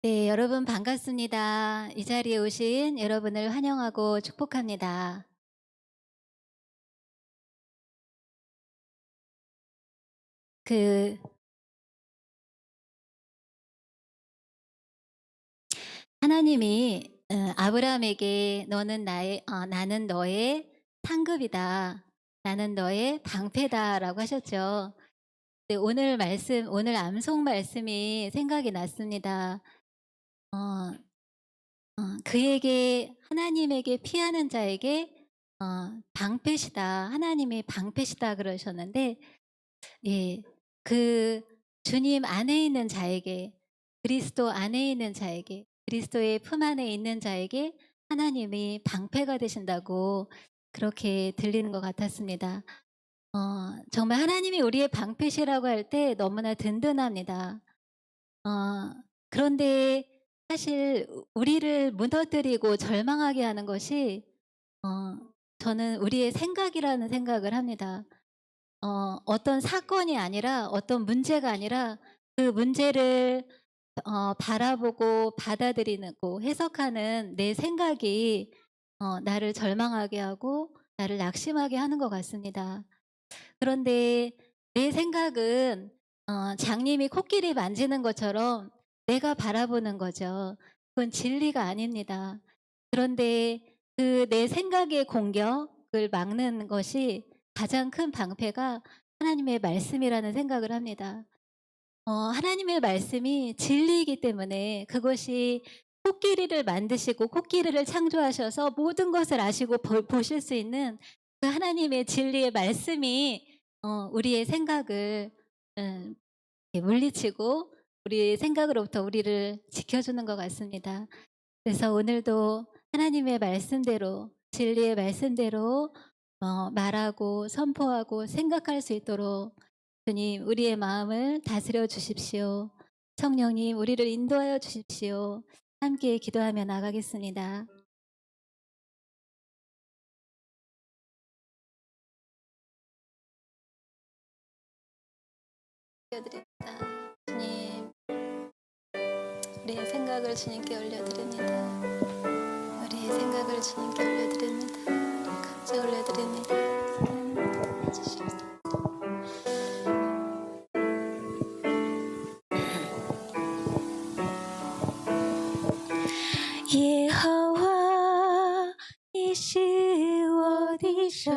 네, 여러분 반갑습니다. 이 자리에 오신 여러분을 환영하고 축복합니다. 그 하나님이 아브라함에게 나는 너의 상급이다. 나는 너의 방패다라고 하셨죠. 네, 오늘 암송 말씀이 생각이 났습니다. 어, 그에게 하나님에게 피하는 자에게 방패시다. 하나님이 방패시다 그러셨는데 예. 그 주님 안에 있는 자에게 그리스도 안에 있는 자에게 그리스도의 품 안에 있는 자에게 하나님이 방패가 되신다고 그렇게 들리는 것 같았습니다. 정말 하나님이 우리의 방패시라고 할 때 너무나 든든합니다. 어 그런데 사실 우리를 무너뜨리고 절망하게 하는 것이 어 저는 우리의 생각이라는 생각을 합니다. 어떤 사건이 아니라 어떤 문제가 아니라 그 문제를 바라보고 받아들이고 해석하는 내 생각이 나를 절망하게 하고 나를 낙심하게 하는 것 같습니다. 그런데 내 생각은 장님이 코끼리 만지는 것처럼 내가 바라보는 거죠. 그건 진리가 아닙니다. 그런데 그 내 생각의 공격을 막는 것이 가장 큰 방패가 하나님의 말씀이라는 생각을 합니다. 하나님의 말씀이 진리이기 때문에 그것이 코끼리를 만드시고 코끼리를 창조하셔서 모든 것을 아시고 보실 수 있는 그 하나님의 진리의 말씀이 우리의 생각을 음 이렇게 물리치고 우리의 생각으로부터 우리를 지켜주는 것 같습니다. 그래서 오늘도 하나님의 말씀대로 진리의 말씀대로 말하고 선포하고 생각할 수 있도록 주님 우리의 마음을 다스려 주십시오. 성령님 우리를 인도하여 주십시오. 함께 기도하며 나가겠습니다. 올려드립니다. 주님 우리의 생각을 주님께 올려드립니다. 우리의 생각을 주님께 올려드립니다. 감사 올려드립니다. 해주십시오. 여호와你是我的神，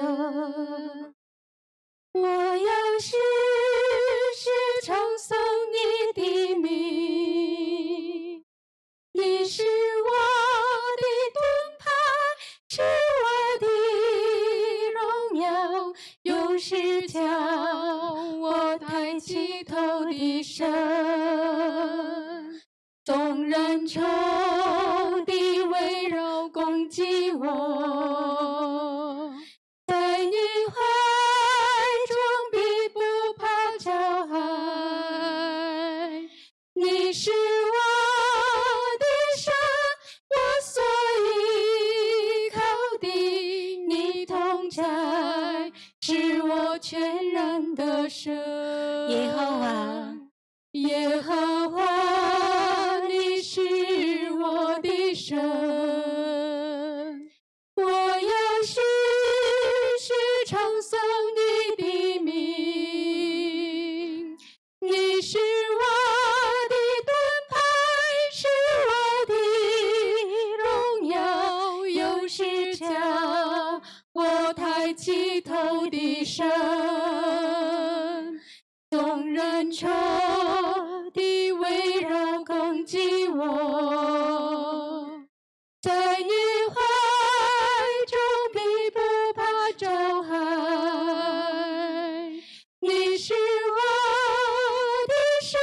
我要时时称颂你的名。你是我的盾牌，是我的荣耀，又是将我抬起头的神。众人仇敌围绕攻击我，在你怀中必不怕遭害。你是我的神，我所依靠的，你同在，是我全然的神。耶和华，耶和华，你是我的神，我要时时称颂你的名。你是我的盾牌，是我的荣耀，又是将我抬起头的神。众人仇敌围绕攻击我，在你怀中必不怕遭害。你是我的神，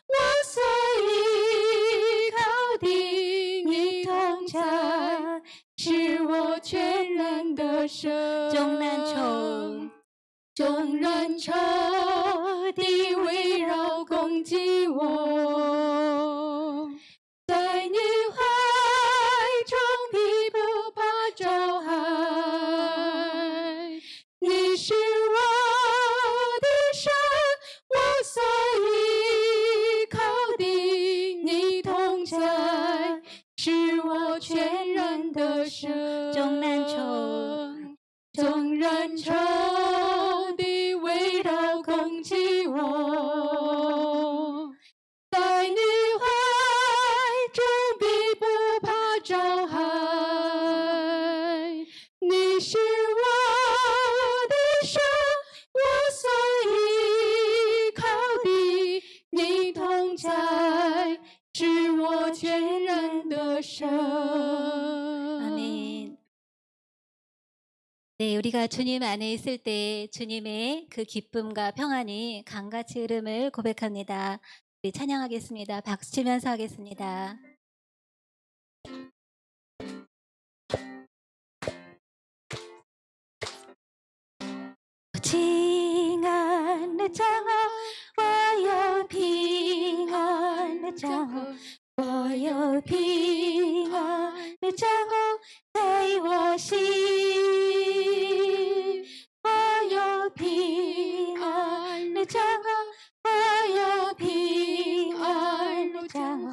我所依靠的，你同在，是我全然的神。众人仇敌围绕攻击我，在你怀中必不怕遭害。你是我的神，我所依靠的，你同在，在，是我全然的神。 아멘. 네, 우리가 주님 안에 있을 때 주님의 그 기쁨과 평안이 강같이 흐름을 고백합니다. 우리 찬양하겠습니다. 박수 치면서 하겠습니다.平安的掌握，我有平安的掌握，我有平安的掌握在我心，我有平安的掌握，我有平安的掌握，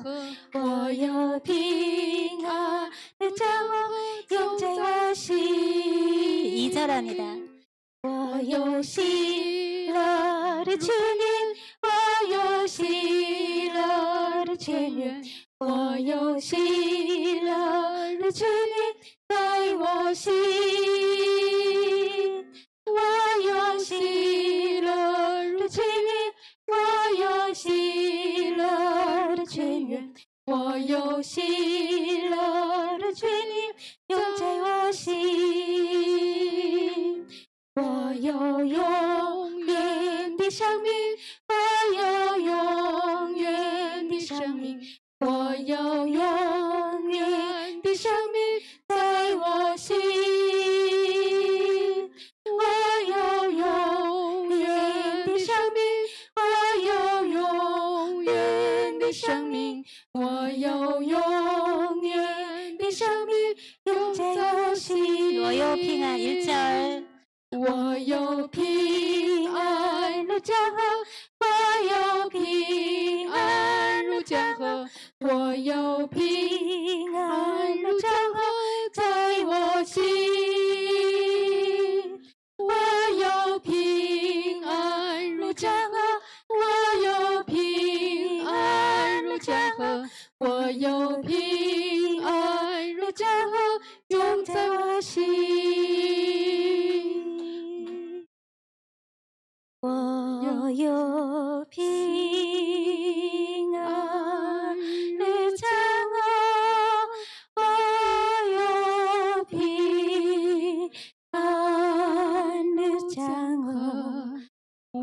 我有平安的掌握永在我心。 2절합니다. 我有喜乐的주님，我有喜乐的주님，我有喜乐的주님在我心，我有喜乐的주님，我有喜乐的주님，我有喜乐的주님永在我心。 我有永远的生命，我有永远的生命，我有永远的生命在我心，我有永远的生命，我有永远的生命，我有永远的生命永在我心。我有平安1절。 我有平安如江河，我有平安如江河，我有平安如江河在我心，我有平安如江河，我有平安如江河，我有平安如江河永在我心。 我有平安的掌握，我有平安的掌握，我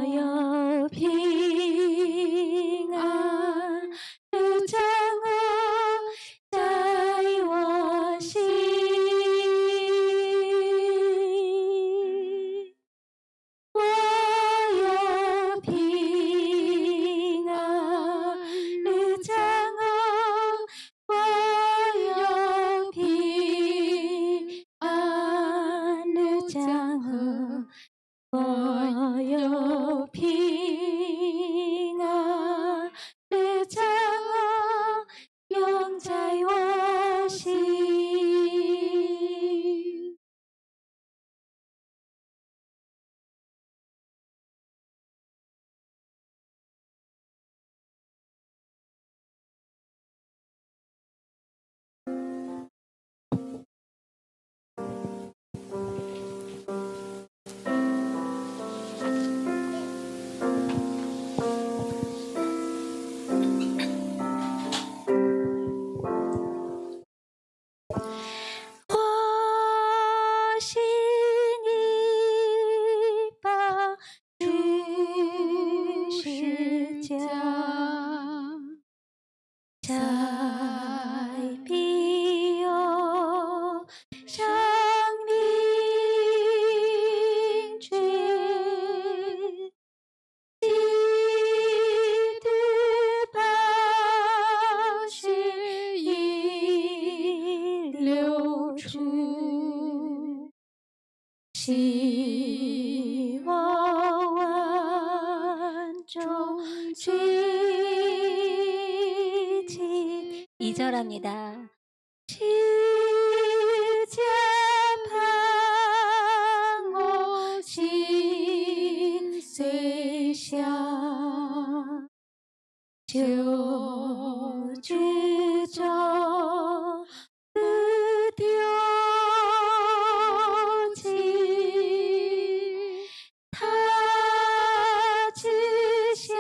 有平安的掌握在我心。 我有平安的掌握永在我心。 希望万众聚集。 2절합니다. 시家盼我心虽小，就知中不丢弃。他只想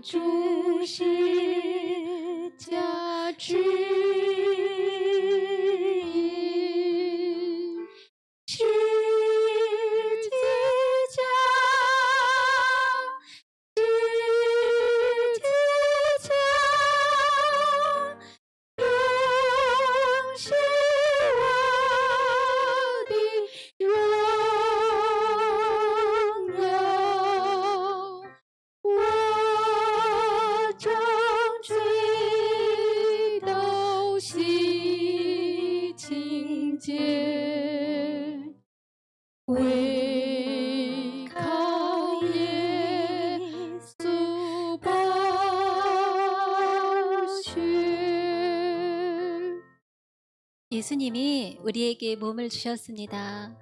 主十架指引，十字架，十字架，永是我的荣耀。我终追都喜情结，唯靠耶稣宝血。 예수님이 우리에게 몸을 주셨습니다.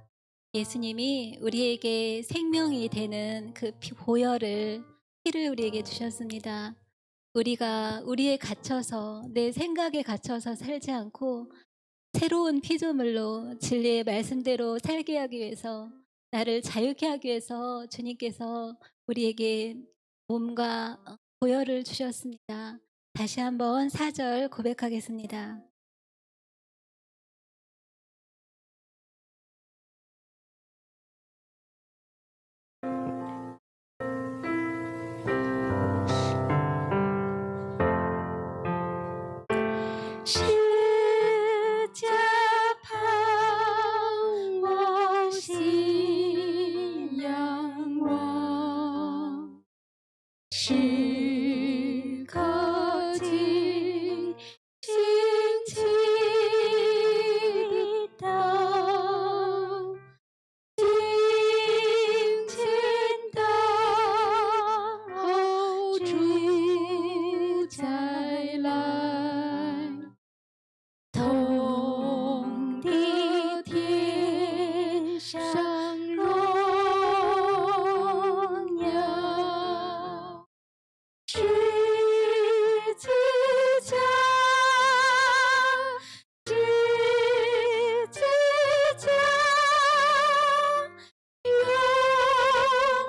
예수님이 우리에게 생명이 되는 그 보혈을, 피를 우리에게 주셨습니다. 우리가 우리에 갇혀서, 내 생각에 갇혀서 살지 않고 새로운 피조물로 진리의 말씀대로 살게 하기 위해서, 나를 자유케 하기 위해서 주님께서 우리에게 몸과 보혈을 주셨습니다. 다시 한번 4절 고백하겠습니다.十架盼望心仰望，时刻紧紧祈祷，紧紧等候主再来。 同的天上荣耀，十字架，十字架，永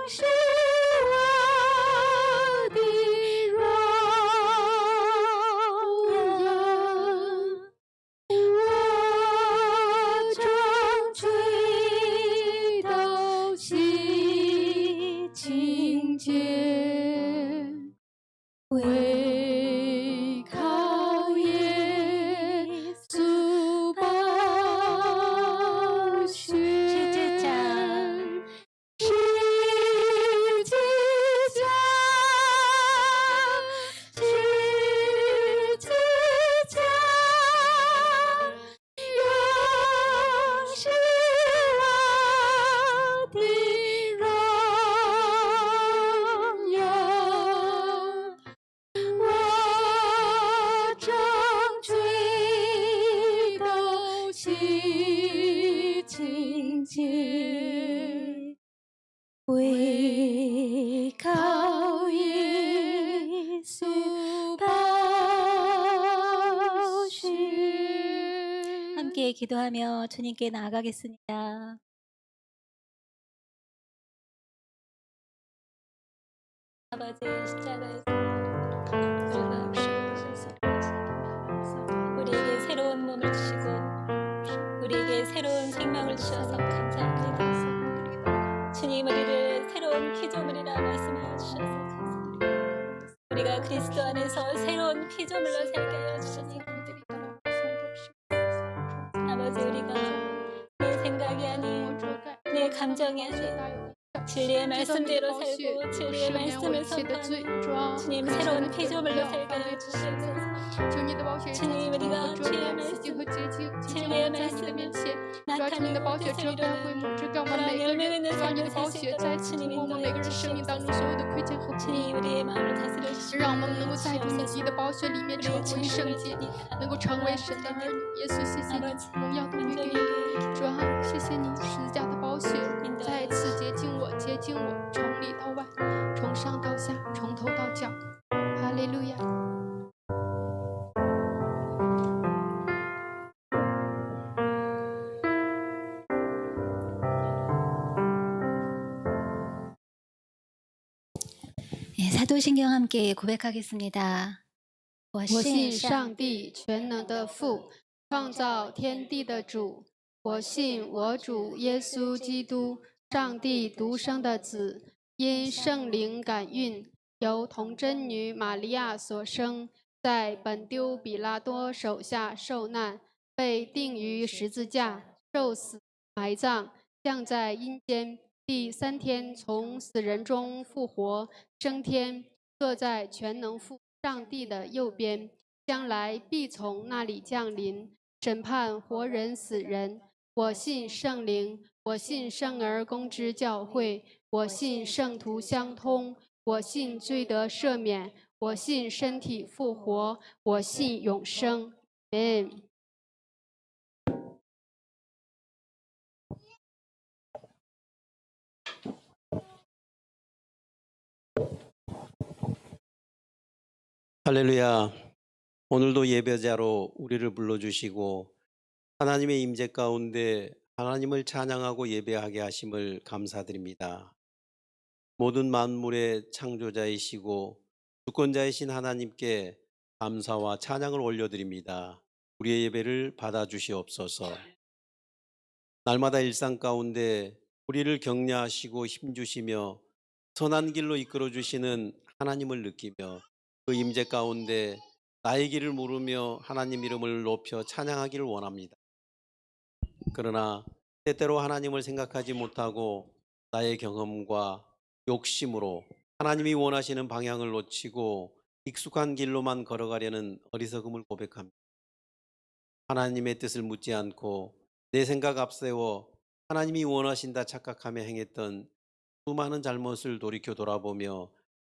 是我的荣耀。 我终追都喜情结，唯靠耶稣宝血。十字架，十字架，十字架。 永是我的荣耀，我终追都喜情结，唯靠耶稣宝血。 함께 기도하며 주님께 나아가겠습니다. 아버지, 십자가에서 우리에게 새로운 몸을 주시고 우리에게 새로운 생명을 주셔서 감사합니다. 주님, 우리를 새로운 피조물이라 말씀하여 주셔서 감사합니다. 우리가 그리스도 안에서 새로운 피조물로 살게 하여 주시니 아버지, 우리가 내 생각이 아닌 내 감정이 아닌 진리의 말씀대로 살고 진리의 말씀을 선포하는 주님 새로운 피조물로 살게 하여 주시옵소서. 주님, 우리가 주의 말씀, 진리의 말씀을 나타내는 뜻을 이루는 그런 열매 있는 삶을 살 수 있도록 주님 인도해 주시옵소서. 주님, 우리의 마음을 다스려 주시옵소서. 让我们能够在主你基的宝血里面成为圣洁，能够成为神的儿女。耶稣，谢谢你，荣耀都归给你。主啊，谢谢你十字架的宝血，再一次洁净我，洁净我，从里到外，从上到下，从头到脚。哈利路亚。 사도신경 함께 고백하겠습니다. 我我信上帝全能的父，创造天地的主。我信我主耶稣基督，上帝独生的子，因圣灵感孕，由童真女玛利亚所生，在本丢比拉多手下受难，被钉于十字架，受死，埋葬，降在阴间，第3天从死人中复活，升天，坐在全能父上帝的右边，将来必从那里降临，审判活人死人。我信圣灵，我信圣而公之教会，我信圣徒相通，我信罪得赦免，我信身体复活，我信永生。amen。 할렐루야. 오늘도 예배자로 우리를 불러주시고 하나님의 임재 가운데 하나님을 찬양하고 예배하게 하심을 감사드립니다. 모든 만물의 창조자이시고 주권자이신 하나님께 감사와 찬양을 올려드립니다. 우리의 예배를 받아주시옵소서. 날마다 일상 가운데 우리를 격려하시고 힘주시며 선한 길로 이끌어주시는 하나님을 느끼며 그 임재 가운데 나의 길을 물으며 하나님 이름을 높여 찬양하기를 원합니다. 그러나 때때로 하나님을 생각하지 못하고 나의 경험과 욕심으로 하나님이 원하시는 방향을 놓치고 익숙한 길로만 걸어가려는 어리석음을 고백합니다. 하나님의 뜻을 묻지 않고 내 생각 앞세워 하나님이 원하신다 착각하며 행했던 수많은 잘못을 돌이켜 돌아보며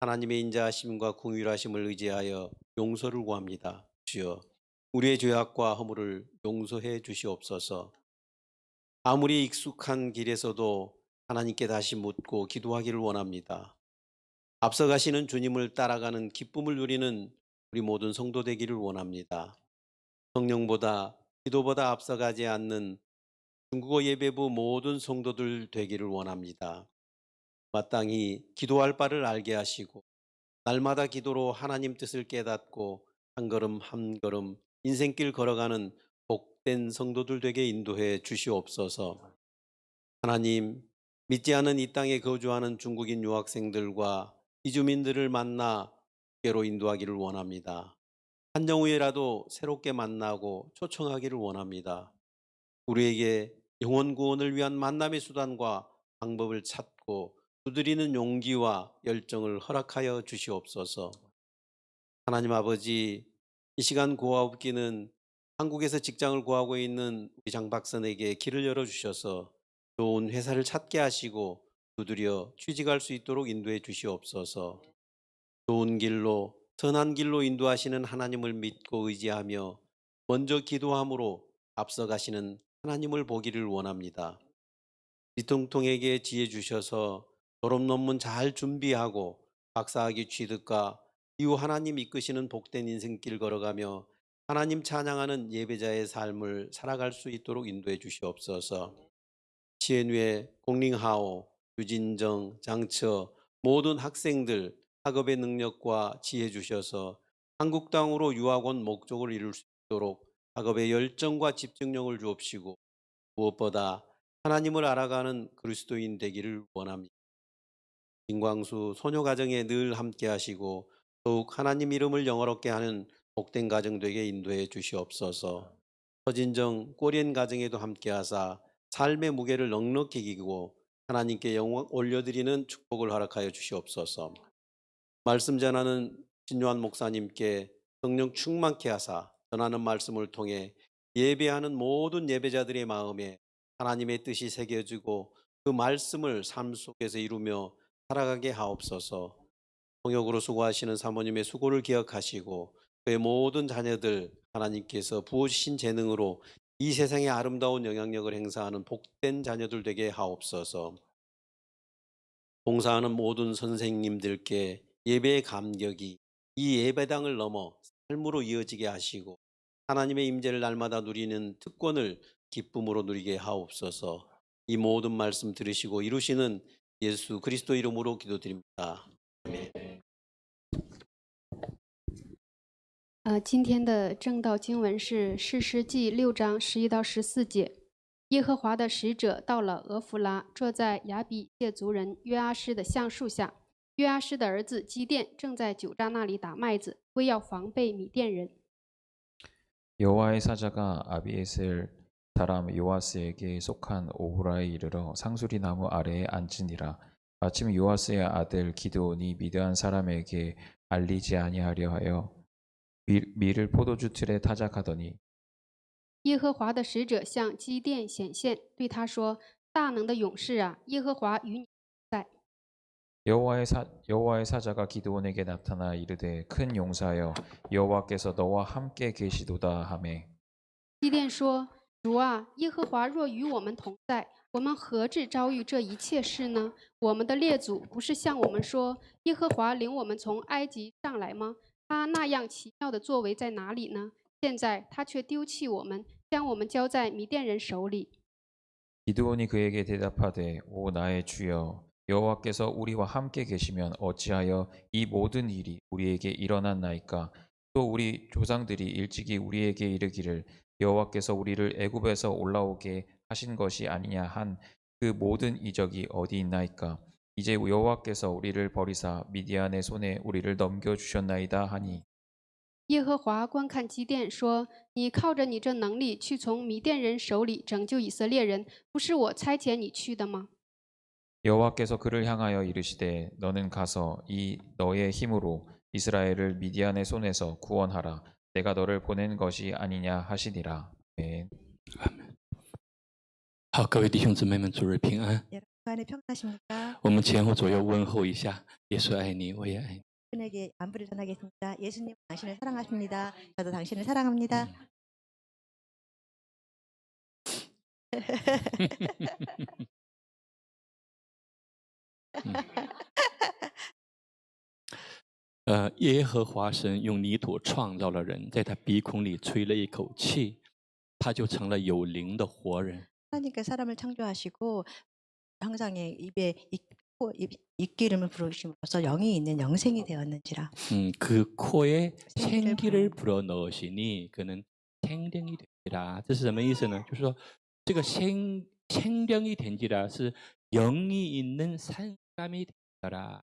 하나님의 인자하심과 궁휼하심을 의지하여 용서를 구합니다. 주여, 우리의 죄악과 허물을 용서해 주시옵소서. 아무리 익숙한 길에서도 하나님께 다시 묻고 기도하기를 원합니다. 앞서가시는 주님을 따라가는 기쁨을 누리는 우리 모든 성도 되기를 원합니다. 성령보다 기도보다 앞서가지 않는 중국어 예배부 모든 성도들 되기를 원합니다. 마땅히 기도할 바를 알게 하시고 날마다 기도로 하나님 뜻을 깨닫고 한 걸음 한 걸음 인생길 걸어가는 복된 성도들 되게 인도해 주시옵소서. 하나님, 믿지 않은 이 땅에 거주하는 중국인 유학생들과 이주민들을 만나 주께로 인도하기를 원합니다. 한 정 후에라도 새롭게 만나고 초청하기를 원합니다. 우리에게 영혼 구원을 위한 만남의 수단과 방법을 찾고 두드리는 용기와 열정을 허락하여 주시옵소서. 하나님 아버지, 이 시간 구하옵기는 한국에서 직장을 구하고 있는 우리 장박선에게 길을 열어주셔서 좋은 회사를 찾게 하시고 두드려 취직할 수 있도록 인도해 주시옵소서. 좋은 길로 선한 길로 인도하시는 하나님을 믿고 의지하며 먼저 기도함으로 앞서가시는 하나님을 보기를 원합니다. 뒤통통에게 지혜 주셔서 졸업 논문 잘 준비하고 박사학위 취득과 이후 하나님 이끄시는 복된 인생길 걸어가며 하나님 찬양하는 예배자의 삶을 살아갈 수 있도록 인도해 주시옵소서. 치엔위의 공링하오, 유진정, 장처 모든 학생들 학업의 능력과 지혜 주셔서 한국 땅으로 유학 온 목적을 이룰 수 있도록 학업의 열정과 집중력을 주옵시고 무엇보다 하나님을 알아가는 그리스도인 되기를 원합니다. 김광수 소녀 가정에 늘 함께 하시고 더욱 하나님 이름을 영어롭게 하는 복된 가정 되게 인도해 주시옵소서. 서진정 꼬리엔 가정에도 함께 하사 삶의 무게를 넉넉히 이기고 하나님께 영광 올려드리는 축복을 허락하여 주시옵소서. 말씀 전하는 신요한 목사님께 성령 충만케 하사 전하는 말씀을 통해 예배하는 모든 예배자들의 마음에 하나님의 뜻이 새겨지고 그 말씀을 삶 속에서 이루며 살아가게 하옵소서. 통역으로 수고하시는 사모님의 수고를 기억하시고 그의 모든 자녀들 하나님께서 부어주신 재능으로 이 세상에 아름다운 영향력을 행사하는 복된 자녀들 되게 하옵소서. 봉사하는 모든 선생님들께 예배의 감격이 이 예배당을 넘어 삶으로 이어지게 하시고 하나님의 임재를 날마다 누리는 특권을 기쁨으로 누리게 하옵소서. 이 모든 말씀 들으시고 이루시는 예수 그리스도 이름으로 기도드립니다. 아멘. 今天的正道经文是士师记6章11到14节。耶和华的使者到了俄弗拉，坐在亚比谢族人约阿施的橡树下。约阿施的儿子基甸正在酒榨那里打麦子，为要防备米甸人。 여호와의 사자가 아비에셀 사람 요아스에게 속한 오브라에 이르러 상수리 나무 아래에 앉으니라. 마침 요아스의 아들 기드온이 미드안 사람에게 알리지 아니하려 하여 밀을 포도주 틀에 타작하더니 耶和华的使者向基甸显现，对他说：“大能的勇士啊，耶和华与你在。” 여호와의 사자가 기드온에게 나타나 이르되 큰 용사여 여호와께서 너와 함께 계시도다 하매 基甸说：“主啊，耶和华若与我们同在，我们何至遭遇这一切事呢？我们的列祖不是向我们说，耶和华领我们从埃及上来吗？他那样奇妙的作为在哪里呢？现在他却丢弃我们，将我们交在米甸人手里。” 기드온이 그에게 대답하되 오 나의 주여 여호와께서 우리와 함께 계시면 어찌하여 이 모든 일이 우리에게 일어났나이까 또 우리 조상들이 일찍이 우리에게 이르기를 여호와께서 우리를 애굽에서 올라오게 하신 것이 아니냐 한 그 모든 이적이 어디 있나이까 이제 여호와께서 우리를 버리사 미디안의 손에 우리를 넘겨 주셨나이다 하니 耶和华观看基甸说：“你靠着你这能力去从米甸人手里拯救以色列人，不是我差遣你去的吗？” 여호와께서 그를 향하여 이르시되 너는 가서 이 너의 힘으로 이스라엘을 미디안의 손에서 구원하라 내가 너를 보낸 것이 아니냐 하시니라. 아멘. 好，各位弟兄姊妹们，主日平安。 여러분 안에 평안하십니까? 我们前后左右问候一下，耶稣爱你，我也爱你。 여러분에게 안부를 전하겠습니다. 예수님 당신을 사랑하십니다. 저도 당신을 사랑합니다. 음. 耶和华神用泥土创造了人，在他鼻孔里吹了一口气，他就成了有灵的活人。 하나님께 사람을 창조하시고 항상 입에 입기름을 부으심으로써 영이 있는 영생이 되었는지라. 그 코에 생기를 생기를 불어 넣으시니 그는 생령이 되니라. 这是什么意思呢？就是说，这个생령이 되니라是 영이 있는 사람이 되라.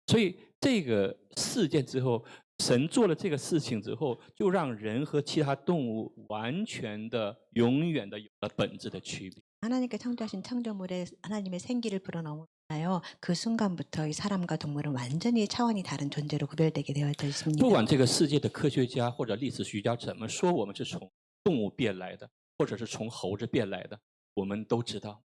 所以这个事件之后，神做了这个事情之后，就让人和其他动物完全的、永远的有了本质的区别。 하나님께 창조하신 창조물에 하나님의 생기를 불어넣나요? 그 순간부터 이 사람과 동물은 완전히 차원이 다른 존재로 구별되게 되어져 있습니다. 不管这个世界的科学家或者历史学家怎么说，我们是从动物变来的，或者是从猴子变来的，我们都知道。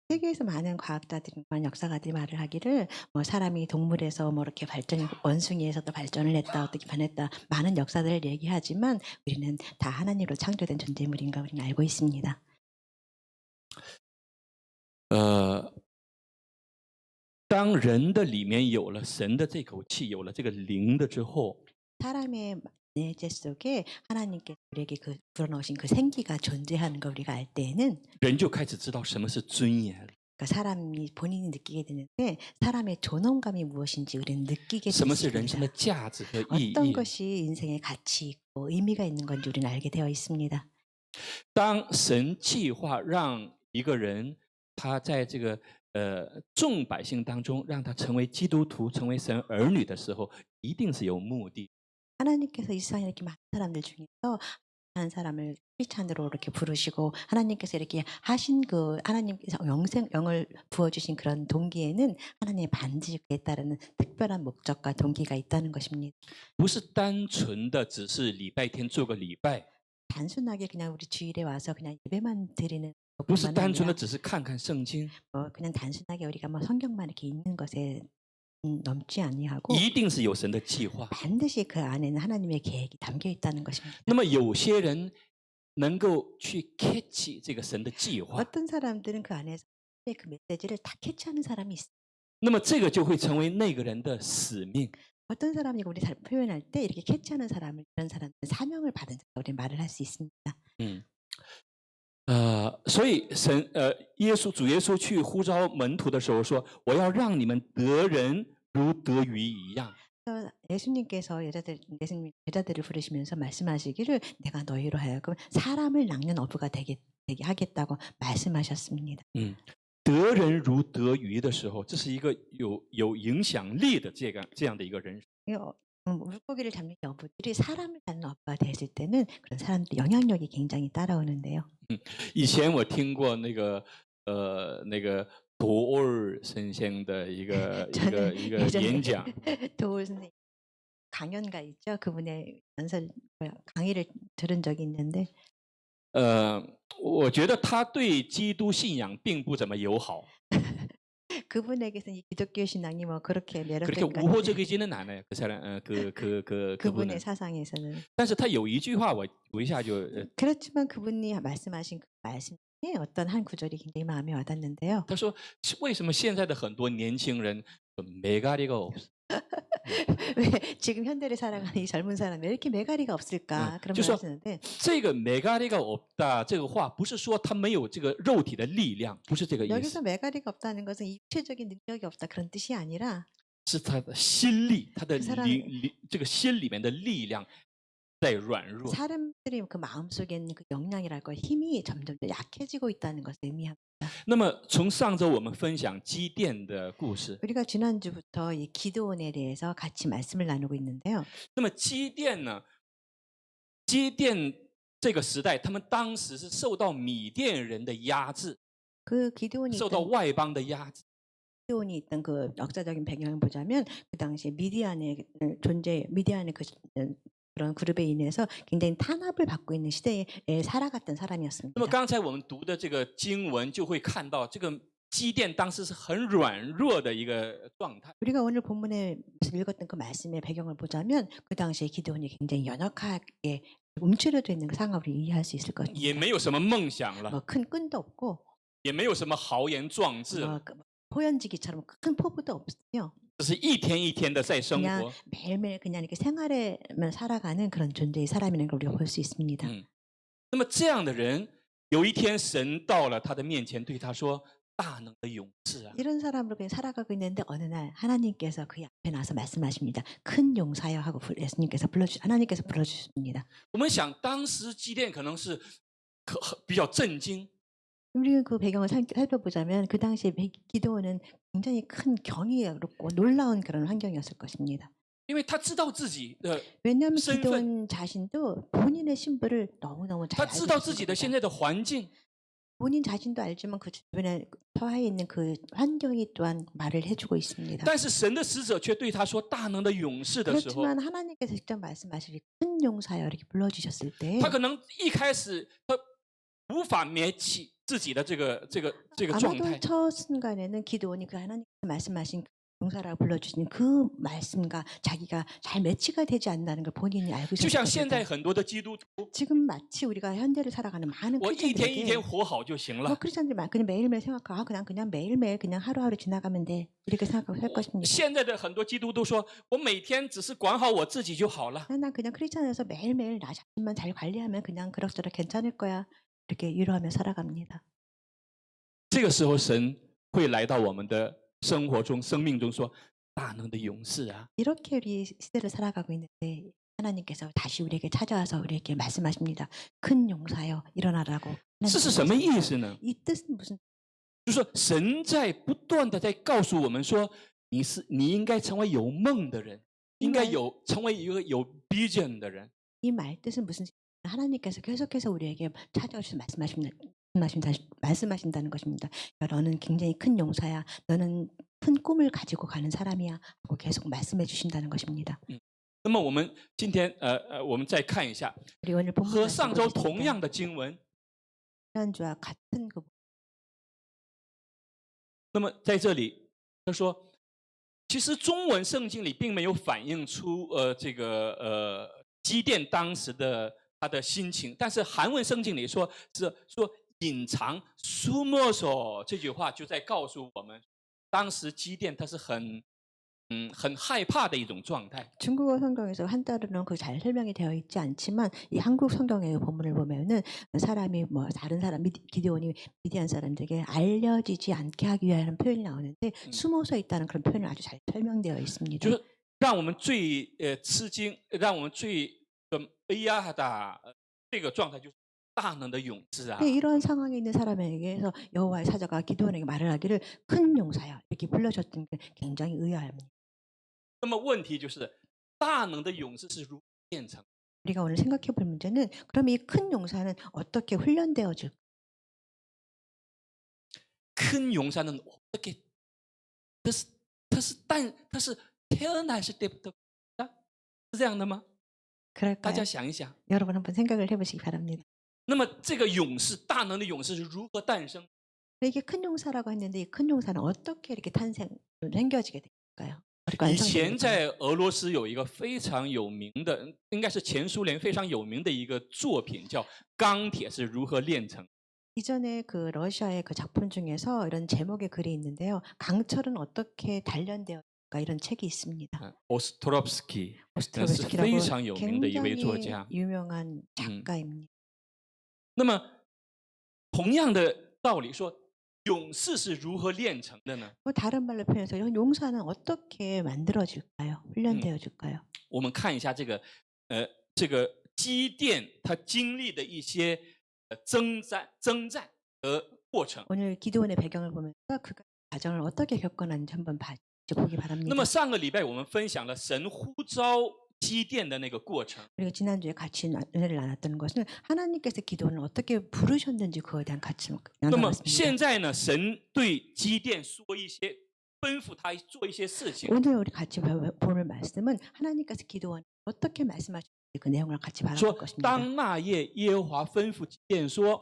세계에서 많은 과학자들과 역사가들이 말을 하기를 뭐 사람이 동물에서 뭐 이렇게 발전이 원숭이에서도 발전을 했다 어떻게 변했다 많은 역사들을 얘기하지만 우리는 다 하나님으로 창조된 존재물인 걸 우리는 알고 있습니다. 当人的里面有了神的这口气，有了这个灵的之后， 사람의 내재 속에 하나님께 우리에게 그 불어넣으신 그 생기가 존재하는 걸 우리가 알 때에는 人就开始知道什么是尊严了， 그러니까 사람이 본인이 느끼게 되는데 사람의 존엄감이 무엇인지 우리는 느끼게 什么是人生的 됩니다. 价值和意 어떤 义。 것이 인생의 가치 있고 의미가 있는 건지 우리는 알게 되어 있습니다. 当神计划让一个人他在这个众百姓当中，让他成为基督徒，成为神儿女的时候，一定是有目的。 하나님께서 이 세상에 이렇게 많은 사람들 중에서 한 사람을 크리스찬으로 이렇게 부르시고 하나님께서 이렇게 하신 그 하나님께서 영을 부어주신 그런 동기에는 하나님의 반드시 그에 따르는 특별한 목적과 동기가 있다는 것입니다. 不是单纯的只是礼拜天做个礼拜， 단순하게 그냥 우리 주일에 와서 그냥 예배만 드리는 不是 것뿐만 单纯的 아니라 只是看看圣经， 그냥 단순하게 우리가 뭐 성경만 이렇게 읽는 것에 넘지 아니하고 一定是有神的计划。 반드시 그 안에는 하나님의 계획이 담겨 있다는 것입니다. 那么有些人能够去 catch 这个神的计划， 어떤 사람들은 그 안에서 그 메시지를 다 캐치하는 사람이 있어요. 那么这个就会成为那个人的使命。 어떤 사람이 우리 잘 표현할 때 이렇게 캐치하는 사람을 이런 사람은 사명을 받은 자가 우리 말을 할 수 있습니다. 所以主耶稣去呼召门徒的时候说：“我要让你们得人如得鱼一样。” 그래서 예수님께서 예수님 제자들을 부르시면서 말씀하시기를 내가 너희로 하여금 사람을 낚는 어부가 되게 하겠다고 말씀하셨습니다. 得人如得鱼的时候，这是一个有影响力的这样的一个人。 물고기를 잡는 어부들이 사람을 잡는 어부가 됐을 때는 그런 사람들 영향력이 굉장히 따라오는데요. 以前我听过那个도올 선생的一个 저는 一个 예전에 演讲， 도울 선생님 강연가 있죠. 그분의 강의를 들은 적이 있는데 我觉得他对基督信仰并不怎么友好， 그분에게서는 이 기독교 신앙이 뭐 그렇게 그렇게 매력적인 우호적이지는 않아요. 그 사람 그분은. 그분의 사상에서는. 但是他有一句话，我一下就 그렇지만 그분이 말씀하신 그 말씀 중에 어떤 한 구절이 굉장히 마음에 와닿는데요. 他说为什么现在的很多年轻人메가리가 없어? 왜 지금 현대를 살아가는 이 젊은 사람이 왜 이렇게 메가리가 없을까? 그런就是说 말 하시는데 这个메가리가 없다这个话不是说他没有这个肉体的力量，不是这个意思， 여기서 메가리가 없다는 것은 육체적인 능력이 없다 그런 뜻이 아니라 是他的心力，他的 그 사람 这个心里面的力量在软弱。 사람들이 그 마음속에 있는 그 역량이랄까 힘이 점점 더 약해지고 있다는 것을 의미합니다. 那么从上周我们分享基甸的故事， 우리가 지난주부터 이 기드온에 대해서 같이 말씀을 나누고 있는데요. 那么基甸呢？基甸这个时代，他们当时是受到米甸人的压制， 그 기드온이 受到 있던, 外邦的压制。 기드온이 있던 그 역사적인 배경을 보자면 그 당시에 미디안의 그런 그룹에 인해서 굉장히 탄압을 받고 있는 시대에 살아갔던 那么 사람이었습니다. 刚才我们读的这个经文就会看到，这个基甸当时是很软弱的一个状态。 우리가 오늘 본문에 읽었던 그 말씀의 배경을 보자면 그 당시에 기드온이 굉장히 연약하게 움츠려져 있는 그 상황을 이해할 수 있을 也 것입니다. 没有什么梦想了， 뭐 큰 끈도 없고 也没有什么豪言壮志了， 뭐 호연지기처럼 큰 포부도 없으며 只是一天一天的在生 그냥 活。 매일매일 그냥 이렇게 생활에만 살아가는 그런 존재의 사람이라는 걸 우리가 볼 수 있습니다. 那么这样的人，有一天神到了他的面前，对他说：“大能的勇士啊！” 이런 사람으로 그냥 살아가고 있는데 어느 날 하나님께서 그 앞에 나서 말씀하십니다. 큰 용사여 하고 하나님께서 불러주십니다. 我们想，当时基甸可能是比较震惊， 우리 그 배경을 살펴보자면 그 당시에 기드온은 굉장히 큰 경이롭고 놀라운 그런 환경이었을 것입니다. 因为他知道自己的， 왜냐하면身份- 기드온 자신도 본인의 신분을 너무너무 잘 他 알고 知道自己的 있습니다. 现在的环境， 본인 자신도 알지만 그 주변에 처해 있는 그 환경이 또한 말을 해주고 있습니다. 但是神的使者却对他说：“大能的勇士的时候， 그렇지만 하나님께서 직접 말씀하시기 큰 용사여 이렇게 불러주셨을 때 他可能一开始他无法灭起自己的这个状 아마도 态。 첫 순간에는 기드온이 그 하나님께서 말씀하신 그 용사라고 불러주신 그 말씀과 자기가 잘 매치가 되지 않는다는 걸 본인이 알고 就 있었을 像现在 것입니다. 很多的基督徒， 지금 마치 우리가 현대를 살아가는 많은 我一天一天 크리스천들에게 活好就行 뭐 了。 크리스천들 그냥 매일매일 생각하고 그냥 매일매일 그냥 하루하루 지나가면 돼 이렇게 생각하고 살 것입니다. 现在的很多基督徒说：“我每天只是管好我自己就好了。 난 그냥 크리스천에서 매일매일 나 자신만 잘 관리하면 그냥 그럭저럭 괜찮을 거야 이렇게 위로하며 살아갑니다. ”这个时候，神会来到我们的生活中、生命中，说：“大能的勇士啊！” 이렇게 우리 시대를 살아가고 있는데 하나님께서 다시 우리에게 찾아와서 우리에게 말씀하십니다. 큰 용사여 일어나라고. 这是什么意思呢？ 이 뜻은 무슨 就是说，神在不断的在告诉我们说，你应该成为有梦的人，应该成为一个有 vision 的人。 이 말 뜻은 무슨 하나님께서 계속해서 우리에게 찾아오셔서 말씀하신다는 것입니다. 야, 너는 굉장히 큰 용사야. 너는 큰 꿈을 가지고 가는 사람이야. 하고 계속 말씀해 주신다는 것입니다. 那么我们今天我们再看一下 우리 오늘 본문 和上周同样的经文。 지난주와 같은 그 那么在这里他说，其实中文圣经里并没有反映出这个基甸当时的他的心情，但是韩文圣经里说隐藏 숨어서 这句话就在告诉我们，当时基甸他是很害怕的一种状态。 중국어 성경에서 한자로는 그 잘 설명이 되어 있지 않지만 이 한국 성경의 본문을 보면은 사람이 뭐 다른 사람 기드온이 미디안 사람들에게 알려지지 않게 하기 위한 표현이 나오는데 숨어서 있다는 그런 표현을 아주 잘 설명되어 있습니다. 就是让我们最吃惊，让我们最哎呀的这个状态就是大能的勇士啊。 근데 이런 상황에 있는 사람에게서 여호와의 사자가 기드온에게 말을 하기를 큰 용사야 이렇게 불러줬던 게 굉장히 의아합니다. 那么问题就是大能的勇士是如何炼成？ 우리가 오늘 생각해 볼 문제는 그럼 이 큰 용사는 어떻게 훈련되어질? 큰 용사는 어떻게? 他是태어났을 때부터是这样的吗？ 그럴까요? 大家想一想。 여러분 한번 생각을 해보시기 바랍니다. 那么这个勇士，大能的勇士是如何诞生？ 이게 큰 용사라고 했는데 이 큰 용사는 어떻게 이렇게 생겨지게 될까요? 以前在俄罗斯有一个非常有名的，应该是前苏联非常有名的一个作品，叫《钢铁是如何炼成》。 이전에 그 러시아의 그 작품 중에서 이런 제목의 글이 있는데요. 강철은 어떻게 단련되었을까 이런 책이 있습니다. 오스트롭스키 是 오스트로비스키라고 非常有名的一位作 굉장히 家。 유명한 작가입니다. 那么同样的道理说，勇士是如何炼成的呢？ 뭐 다른 말로 표현해서 이런 용사는 어떻게 만들어질까요? 훈련되어질까요? 我们看一下这个基甸他经历的一些征战的过程。 오늘 기드온의 배경을 보면서 그가 과정을 어떻게 겪어났는지 한번 보기 바랍니다. 那么上个礼拜我们分享了神呼召基甸的那个过程。 그리고 지난주에 같이 은혜를 나눴던 것은 하나님께서 기드온을 어떻게 부르셨는지 그에 대한 같이 那么 나눴습니다. 现在呢，神对基甸说一些，吩咐他做一些事情。 오늘 우리 같이 볼 말씀은 하나님께서 기드온에 어떻게 말씀하셨는지 그 내용을 같이 说 바라볼 것입니다. 当那夜耶和华吩咐基甸说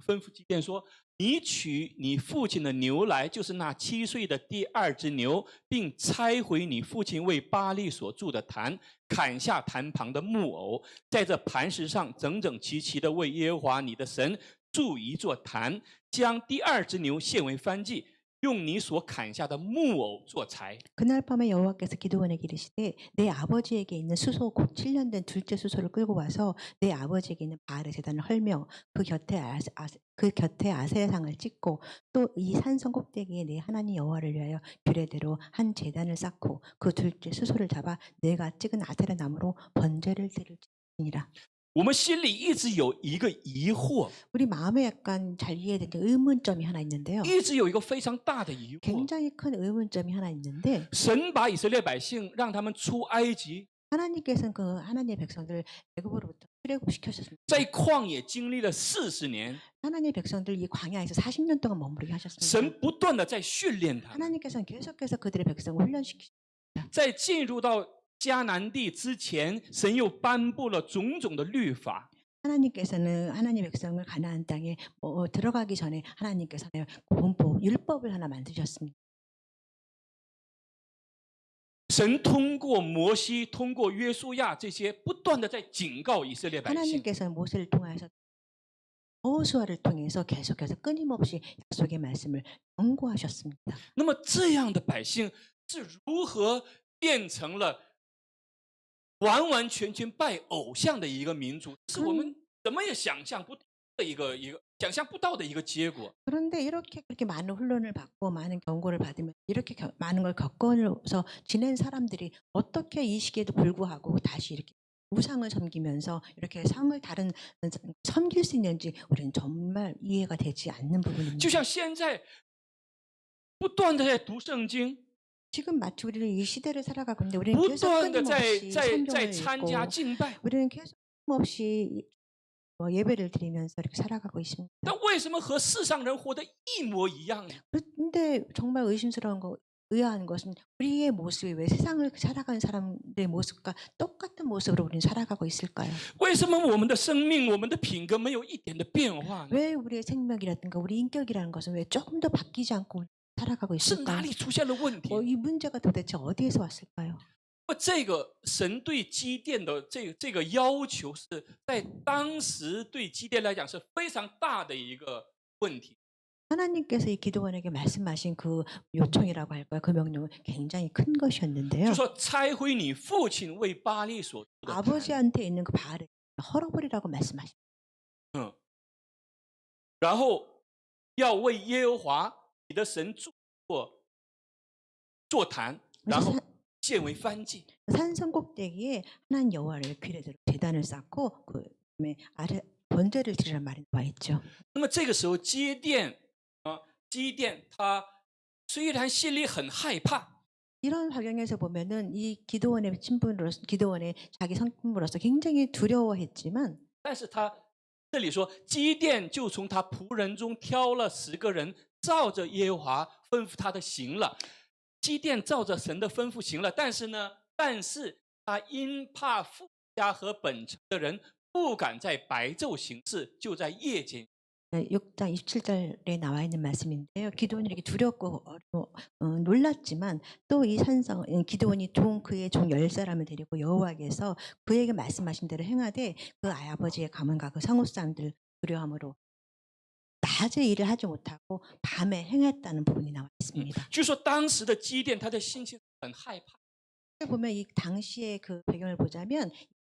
吩咐基甸说，你取你父亲的牛来，就是那7岁的第2只牛，并拆毁你父亲为巴力所筑的坛，砍下坛旁的木偶，在这磐石上整整齐齐的为耶和华你的神筑一座坛，将第2只牛献为燔祭，用你所砍下的木偶做柴。 그날 밤에 여호와께서 기드온에게 이르시되 내 아버지에게 있는 수소 곧 7년 된 둘째 수소를 끌고 와서 내 아버지에게 있는 바알의 제단을 헐며 그 곁에 아세상을 찍고 또 이 산성 꼭대기에 내 하나님 여호와를 위하여 규례대로 한 제단을 쌓고 그 둘째 수소를 잡아 내가 찍은 아세라 나무로 번제를 드릴지니라. 我们心里一直有一个疑惑， 우리 마음에 약간 잘 이해되는 의문점이 하나 있는데요. 一直有一个非常大的疑惑。 굉장히 큰 의문점이 하나 있는데 神把以色列百姓让他们出埃及， 하나님께서는 그 하나님의 백성들을 애굽으로부터 출애굽시켰습니다. 在旷野经历了40年， 하나님의 백성들 이 광야에서 40년 동안 머무르게 하셨습니다. 神不断的在训练他们， 하나님께서는 계속해서 그들의 백성을 훈련시키셨습니다. 在进入到迦南地之前，神又颁布了种种的律法。 하나님께서는 하나님의 백성을 가나안 땅에 들어가기 전에 하나님께서는 본법, 율법을 하나 만드셨습니다. 神通过摩西、通过约书亚这些，不断的在警告以色列百姓。 하나님께서는 모세를 통하여서 여호수아를 통해서 계속해서 끊임없이 약속의 말씀을 경고하셨습니다. 那么这样的百姓是如何变成了完完全全拜偶像的一个民族？是我们怎么也想象不到的一个结果。 그런데 이렇게 그렇게 많은 훈련을 받고 많은 경고를 받으면 이렇게 많은 걸 겪어서 지낸 사람들이 어떻게 이 시기에도 불구하고 다시 이렇게 우상을 섬기면서 이렇게 상을 다른 섬길 수 있는지 우리는 정말 이해가 되지 않는 부분입니다. 就像现在不断的在读圣经， 지금 마치 우리는 이 시대를 살아가고 있는데 우리는 不 계속 断的在 끊임없이 在 성경을 参加 읽고 敬拜， 우리는 계속 끊임없이 예배를 드리면서 이렇게 살아가고 있습니다. 但为什么和世上人活得一模一样呢？ 그런데 정말 의아한 것은 우리의 모습이 왜 세상을 살아가는 사람들의 모습과 똑같은 모습으로 우리는 살아가고 있을까요? 为什么我们的生命、我们的品格没有一点的变化呢？ 왜 우리의 생명이라든가 우리 인격이라는 것은 왜 조금 더 바뀌지 않고 살아가고 是哪 있을까요? 里出现了问题？ 이 문제가 도대체 어디에서 왔을까요? 这个神对基甸的这个要求，是在当时对基甸来讲是非常大的一个问题。 하나님께서 이 기도원에게 말씀하신 그 요청이라고 할까요? 그 명령은 굉장히 큰 것이었는데요. 就说拆毁你父亲为巴力所筑的坛， 아버지한테 있는 그 바알을 헐어버리라고 말씀하십니다. 然后要为耶和华你的神做坛，然后献为燔祭。 산성 꼭대기에 하나님 여호와를 귀례대로 제단을 쌓고 그다음에 아래 번제를 드리란 말이 나와 있죠. 那么这个时候基甸他虽然心里很害怕， 이런 환경에서 보면은 이 기드온의 신분으로서 기드온의 자기 성품으로서 굉장히 두려워했지만 但是他这里说基甸就从他仆人中挑了10个人，照着耶和华吩咐他的行了。基甸照着神的吩咐行了，但是他因怕富家和本城的人不敢在白昼行事，就在夜间。 6장 27절에 나와 있는 말씀인데요. 기드온이 이렇게 두렵고 놀랐지만 또 이 산성 기드온이 그의 종 10사람을 데리고 여호와께서 그에게 말씀하신 대로 행하되 그 아버지의 가문과 그 상호 사람들 두려움으로 낮에 일을 하지 못하고 밤에 행했다는 부분이 나와 있습니다. 据说当时的基甸他的心情很害怕， 보면 이 당시의 그 배경을 보자면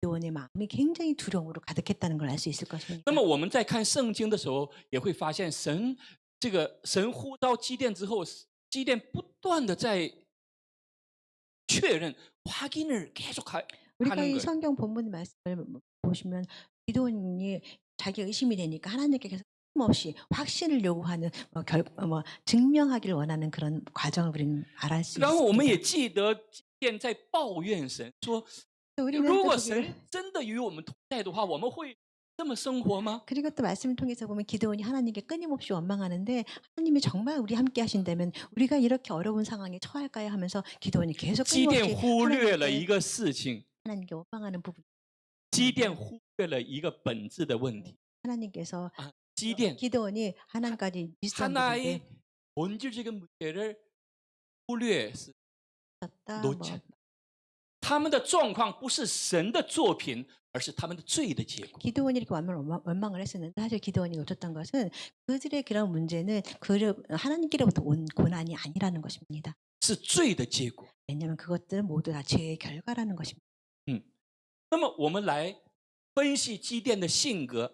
기드온의 마음이 굉장히 두려움으로 가득했다는 걸 알 수 있을 것입니다. 那么我们在看圣经的时候，也会发现神呼召基甸之后，基甸不断的在确认확인을 계속 우리가 하는 이 거예요. 성경 본문 말씀을 보시면 기드온이 자기 의심이 되니까 하나님께서 없이 확신을 요구하는 증명하기를 원하는 그런 과정을 우리는 알할 수 然后我们也 있습니다. 记得基甸在抱怨神说， 우리는 如 또 果 그게- 神真的与我们同在的话，我们会这么生活吗？ 그리고 또 말씀을 통해서 보면 기드온이 하나님께 끊임없이 원망하는데 하나님이 정말 우리 함께 하신다면 우리가 이렇게 어려운 상황에 처할까요 하면서 기드온이 계속 基甸 끊임없이 忽略了一 하나님께, 个事情， 하나님께 원망하는 부분. 基甸忽略了一个本质的问题。 하나님께서 基甸 기드온이 하나님까지 비슷한 부분인데 하나의 본질적인 문제를 忽略是 다 놓쳤다. 他们的状况不是神的作品，而是他们的罪的结果。 기드온이 이렇게 원망을 했었는데 사실 기드온이 놓쳤던 것은 그들의 그런 문제는 하나님께로부터 온 고난이 아니라는 것입니다. 是罪的结果。 왜냐하면 그것들은 모두 다 죄의 결과라는 것입니다. 那么我们来分析基甸的性格。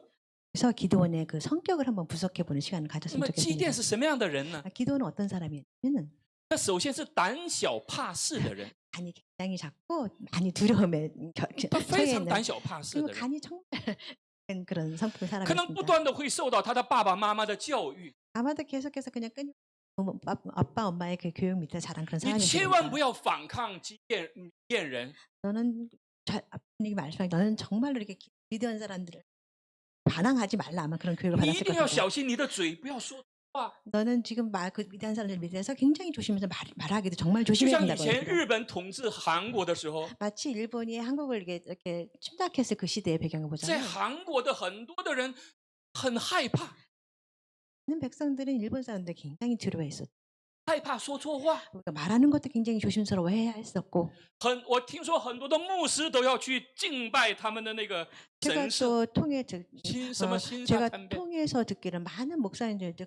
그래서 기드온의 그 성격을 한번 분석해 보는 시간을 那 가졌으면 么基甸 좋겠습니다. 是什么样的人呢？ 기드온은 어떤 사람이냐면 他首先是胆小怕事的人， 간이 굉장히 작고 많이 두려움에 他非 처해 常 있는 胆小怕事 그리고 的人， 간이 정말 그런 성품의 可能不 사람이었습니다. 断的会受到他的爸爸妈妈的教育。 아마도 계속해서 그냥 아빠 엄마의 그 교육 밑에 자란 그런 你千万不 사람이었습니다. 要反抗基甸人， 너는 아버님이 말씀하신 너는 정말로 이렇게 위대한 사람들을 반항하지 말라 아마 그런 교육을 你一 받았을 定要 것입니다. 小心你的嘴，不要说话。 너는 지금 그 위대한 사람들 밑에서 굉장히 조심해서 말하기도 정말 就 조심해야 像以 된다고 前 합니다. 日本统治韩国的时候， 마치 일본이 한국을 이렇게 침략했을 그 시대의 배경을 在 보자면 韩国的很多的人很害怕， 많은 백성들은 일본 사람들 굉장히 두려워했었고 害怕说错话。 말하는 것도 굉장히 조심스러워해야 했었고 我听说很多的牧师都要去敬拜他们的那个 제가 神社， 또 통해 신사 제가 참배。 통해서 듣기는 많은 목사님들도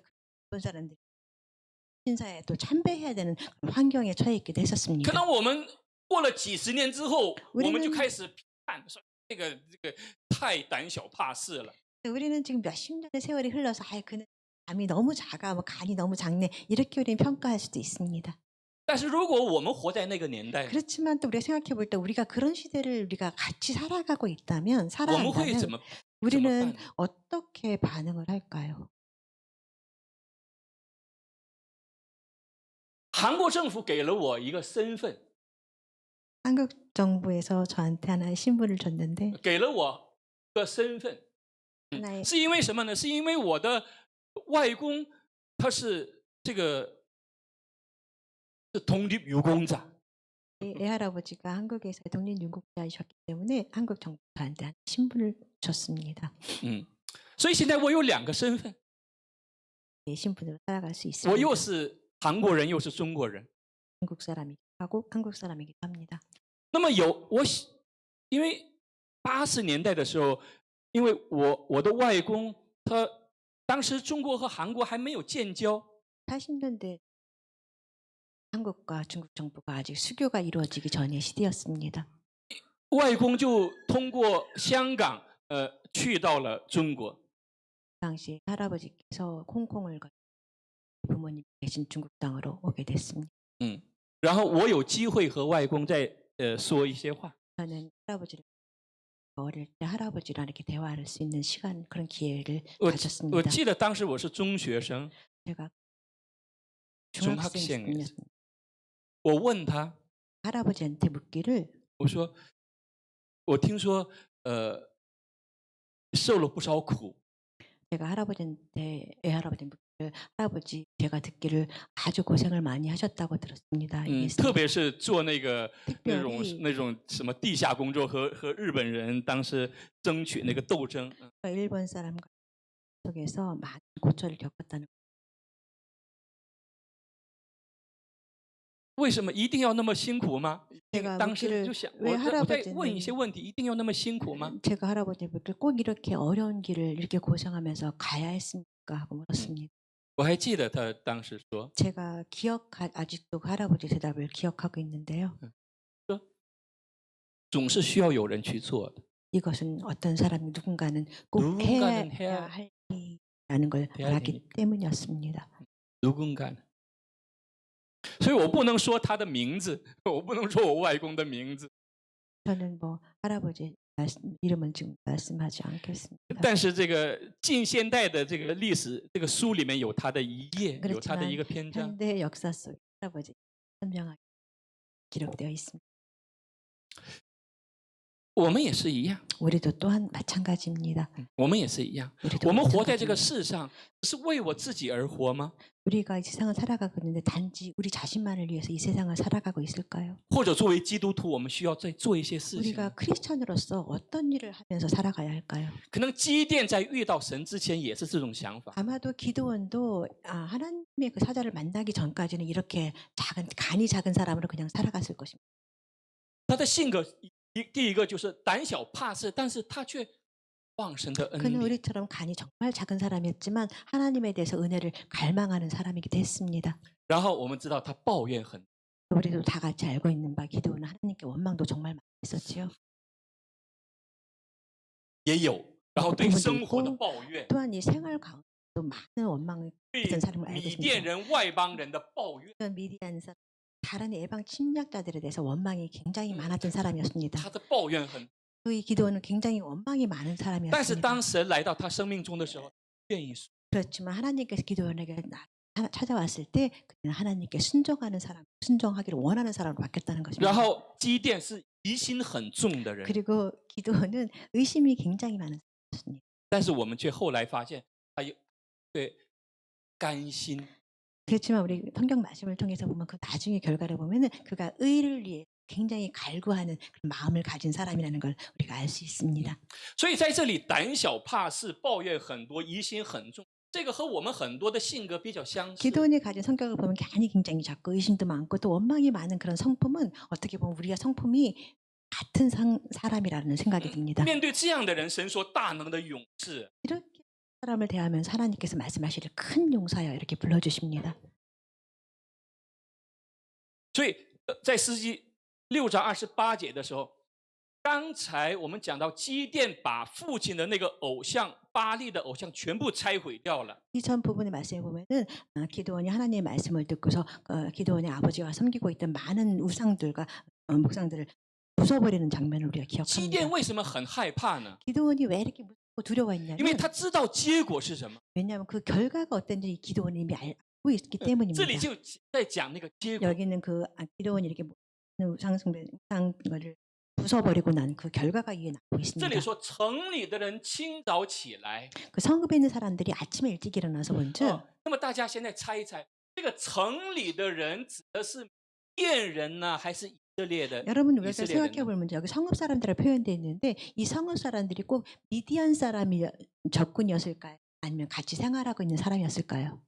일본 사람들이 신사에 또 참배해야 되는 그런 환경에 처해 있기도 可 했었습니다. 能我们过了几十年之后，我 우리는 们就开始批判说这个太胆小怕事了。 우리는 지금 몇십 년의 세월이 흘러서 그는 감이 너무 작아, 뭐 간이 너무 작네 이렇게 우리는 평가할 수도 있습니다. 但是如果我们活在那个年代， 그렇지만 또 우리가 생각해 볼 때 우리가 그런 시대를 우리가 같이 살아가고 있다면 我们会 살아간다면 怎么 우리는 办？ 어떻게 반응을 할까요? 韩国政府给了我一个身份， 한국 정부에서 저한테 하나의 신분을 줬는데 给了我一个身份， 하나의 是因为什么呢？是因为我的外公他是독립유공자。 외할아버지가 한국에서 독립유공자이셨기 때문에 한국 정부가 저한테 한 신분을 줬습니다. 所以现在我有2个身份， 이 신분으로 살아갈 수 我 있습니다. 又是韩国人，又是中国人。 한국 사람이기도 하고 한국 사람이기도 합니다. 那么因为80年代的时候，因为我的外公他当时中国和韩国还没有建交， 80년대 한국과 중국 정부가 아직 수교가 이루어지기 전의 시대였습니다. 外公就通过香港去到了中国。 당시 할아버지께서 홍콩을 거쳐 부모님 계신 중국 땅으로 오게 됐습니다. 然后我有机会和外公在说一些话。 저는 할아버지를 어릴 때 할아버지랑 이렇게 대화할 수 있는 시간 그런 기회를 我 가졌습니다. 记得当时我是中学生， 제가 중학생이었어요. 중학생이었습니다. 我问他， 할아버지한테 묻기를 我说我听说受了不少苦， 제가 할아버지한테 외할아버지한테 묻기를 할아버지 제가 듣기를 아주 고생을 많이 하셨다고 들었습니다. 特别是做那个 특별히 那种什么地下工作和日本人当时争取那个斗争。 일본 사람과 속에서 많은 고초를 겪었다는 为什么一定要那么辛苦吗？ 제가 当时 묻기를 就想， 왜 我在问一些 할아버지는 问题，一定要那么辛苦吗？ 제가 할아버지 묻기를 꼭 이렇게 어려운 길을 이렇게 고생하면서 가야 했습니까 하고 물었습니다. 我还记得他当时说， 제가 아직도 그 할아버지 대답을 기억하고 있는데요. 总是需要有人去做的。 이것은 어떤 사람 누군가는 꼭 누군가는 해야 할 일이라는 걸 해야 알았기 되니까. 때문이었습니다. 누군가는. 所以我不能说他的名字，我不能说我外公的名字。 저는 뭐 할아버지 이름은 지금 말씀하지 않겠습니다. 但是这个近现代的这个历史这个书里面有他的一页，有他的一个篇章。 현대 역사 속에 할아버지 선명하게 기록되어 있습니다. 我们也是一样， 우리도 또한 마찬가지입니다. 我们也是一样。 우리도 我们活在这个 마찬가지입니다. 世上，是为我自己而活吗？ 우리가 이 세상을 살아가고 있는데 단지 우리 자신만을 위해서 이 세상을 살아가고 있을까요? 或者作为基督徒，我们需要再做一些事情 우리가 呢？ 크리스천으로서 어떤 일을 하면서 살아가야 할까요? 可能基甸在遇到神之前也是这种想法。 아마도 기드온도 하나님의 그 사자를 만나기 전까지는 이렇게 간이 작은 사람으로 그냥 살아갔을 것입니다. 他的性格第一个就是胆小怕事，但是他却望神的恩 그는 典。 우리처럼 간이 정말 작은 사람이었지만 하나님에 대해서 은혜를 갈망하는 사람이기도 했습니다. 然后我们知道他抱怨很， 우리도 다 같이 알고 있는 바 기드온은 하나님께 원망도 정말 많이 했었지요. 也有，然后对 부분도 生活的 있고 抱怨， 또한 이 생활 가운데도 많은 원망을 对 했던 사람을 알고 米 있습니다. 甸人外邦人的抱怨， 미디안 사람 다른 예방 침략자들에 대해서 원망이 굉장히 많았던 사람이었습니다. 他的抱怨很。 이 기도는 굉장히 원망이 많은 但是 사람이었습니다. 当神来到他生命中的时候，愿意说。 그렇지만 하나님께서 기도원에게 찾아왔을 때 그는 하나님께 순종하는 사람, 순종하기를 원하는 사람으로 바뀌었다는 然 것입니다. 后基甸是疑心很重的人， 그리고 기도원은 의심이 굉장히 많은 사람이었습니다. 但是我们却后来发现他有对甘心。 그렇지만 우리 성경 말씀을 통해서 보면 그 나중에 결과를 보면은 그가 의를 위해 굉장히 갈구하는 그런 마음을 가진 사람이라는 걸 우리가 알 수 있습니다. 所以在这里胆小怕事、抱怨很多、疑心很重，这个和我们很多的性格比较相似。 기도원이 가진 성격을 보면 간이 굉장히 작고 의심도 많고 또 원망이 많은 그런 성품은 어떻게 보면 우리가 성품이 같은 사람이라는 생각이 듭니다. 面对这样的人，神说大能的勇士。 이렇게 사람을 대하면서 하나님께서 말씀하시를 큰 용사여 이렇게 불러주십니다. 所以在诗记6章28节的时候，刚才我们讲到基甸把父亲的那个偶像巴力的偶像全部拆毁掉了。 이 전 부분의 말씀에 보면은 기도원이 하나님의 말씀을 듣고서 기도원의 아버지가 섬기고 있던 많은 우상들과 목상들을 부숴버리는 장면을 우리가 基甸 기억합니다. 为什么很害怕呢？ 기도원이 왜 이렇게 무섭고 因为 두려워했냐면 他知道结果是什么。 왜냐하면 그 결과가 어떤지 이 기도원이 이미 알고 있기 这 때문입니다. 里就在讲那个结果。 여기는 그 기도원이 이렇게 우상을 부숴버리고 난 그 결과가 위에 나오고 这 있습니다. 里说城里的人清早起来， 그 성읍에 있는 사람들이 아침에 일찍 일어나서 먼저 那么大家现在猜一猜，这个城里的人指的是甸人呢，还是以色列的？ 여러분 우리가 이스라엘은 생각해 보면 여기 성읍 사람들을 표현되어 있는데 이 성읍 사람들이 꼭 미디안 사람이 적군이었을까요? 아니면 같이 생활하고 있는 사람이었을까요?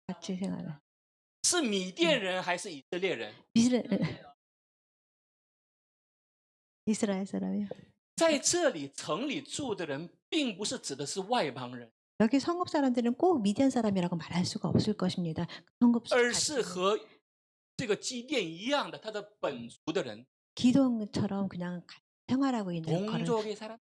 같이 생활. 是米甸人还是以色列人？ 이스라엘 사람이요. 在这里城里住的人，并不是指的是外邦人， 여기 성읍 사람들은 꼭 미디안 사람이라고 말할 수가 없을 것입니다. 성읍 而是和这个基甸一样的他的本族的人， 기동처럼 그냥 같이 생활하고 있는 그런 동족의 사람。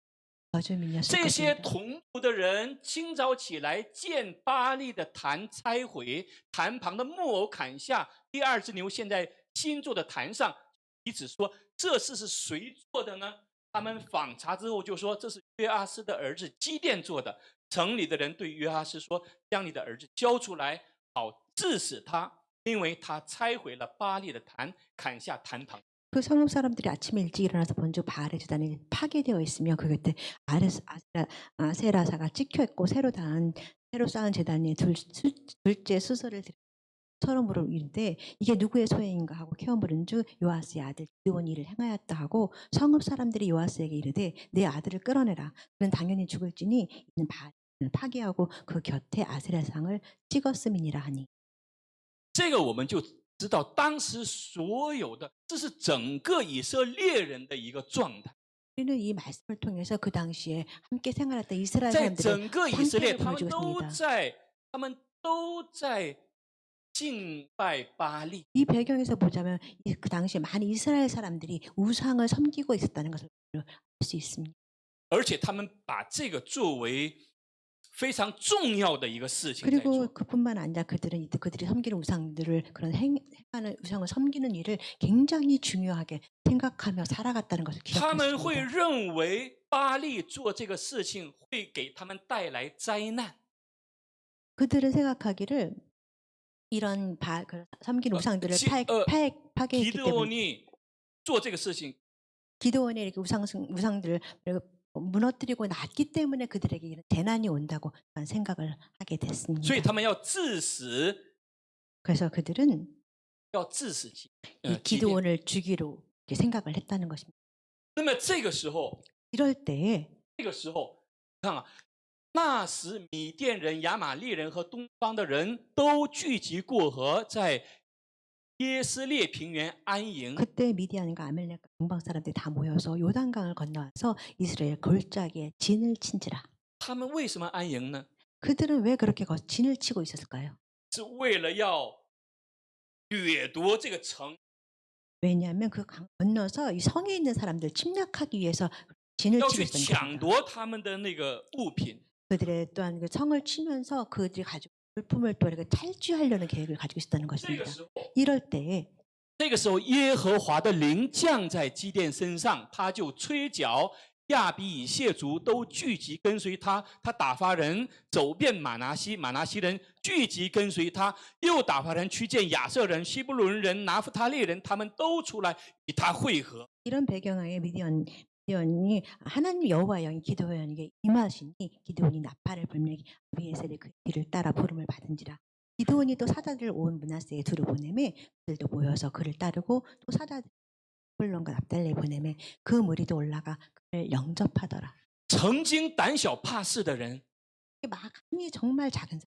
거주민이었을 这些 것입니다. 同族的人清早起来见巴利的坛拆毁，坛旁的木偶砍下，第二只牛献在新做的坛上，彼此说：“这事是谁做的呢？”他们访查之后就说：“这是约阿斯的儿子基甸做的。”城里的人对约阿斯说：“将你的儿子交出来，好治死他，因为他拆毁了巴利的坛，砍下坛旁。” 그 성읍 사람들이 아침에 일찍 일어나서 먼저 바알의 제단이 파괴되어 있으며 그 곁에 아세라사가 찍혀 있고 새로 쌓은 제단에 둘째 수소를 들여 서로 물으는데 이게 누구의 소행인가 하고 캐어 물은즉 요아스의 아들 기드온이 이를 행하였다 하고 성읍 사람들이 요아스에게 이르되 내 아들을 끌어내라. 그는 당연히 죽을지니 이는 바알을 파괴하고 그 곁에 아세라상을 찍었음이니라 하니. 这个我们就知道，当时所有的，这是整个以色列人的一个状态。 우리는 이 말씀을 통해서 그 당시에 함께 생활했던 이스라엘 在 사람들의 整个以色列， 상태를 他们 보여주고 都 있습니다. 在敬拜巴利。 이 배경에서 보자면 그 당시에 많은 이스라엘 사람들이 우상을 섬기고 있었다는 것을 알 수 있습니다. 而且他们把这个作为非常重要的一个事情在 그리고 做。 그뿐만 아니라 그들이 섬기는 우상들을 그런 행하는 우상을 섬기는 일을 굉장히 중요하게 생각하며 살아갔다는 것을 他们会 기억했습니다. 认为巴利做这个事情会给他们带来灾难。 그들은 생각하기를 이런 섬기는 우상들을 파괴했기 때문에 기드온이 做这个事情 기드온의 이렇게 우상들을 무너뜨리고 났기 때문에 그들에게 이런 재난이 온다고 생각을 하게 所以 됐습니다. 他们要致死， 그래서 그들은 要致死 이 基甸。 기드온을 주기로 이렇게 생각을 했다는 것입니다. 那么这个时候， 이럴 때에 你看啊，那时米甸人、亚玛利人和东方的人都聚集过河，在耶斯列平原安营。 그때 미디안과 아멜렉 동방 사람들이 다 모여서 요단강을 건너와서 이스라엘 골짜기에 진을 친지라. 他们为什么安营呢？ 그들은 왜 그렇게 진을 치고 있었을까요? 是为了要掠夺这个城， 왜냐하면 그 강 건너서 이 성에 있는 사람들 침략하기 위해서 진을 要 치고 去 있었던 抢 겁니다. 夺他们的那个物品。 그들의 또한 그 성을 치면서 그들이 가지고 물품을 또 이렇게 탈취하려는 계획을 가지고 있었다는 这个 것입니다. 时候， 이럴 때에 这个时候，耶和华的灵降在基甸身上，他就吹角，亚比以谢族都聚集跟随他。他打发人走遍马拿西，马拿西人聚集跟随他，又打发人去见亚瑟人、希布伦人、拿弗他利人，他们都出来与他会合。 이런 배경하에 미디안이 하나님 여호와의 영이 기드온에게 임하시니 기드온이 나팔을 불며 아비에셀의 그 뒤를 따라 부름을 받은지라. 기드온이 또 사자들을 온 므낫세에 두루 보내매 그들도 모여서 그를 따르고 또 사자들 블론과 납달레 보내매 그 무리도 올라가 그를 영접하더라. 曾经胆小怕事的人， 마음이 정말 작은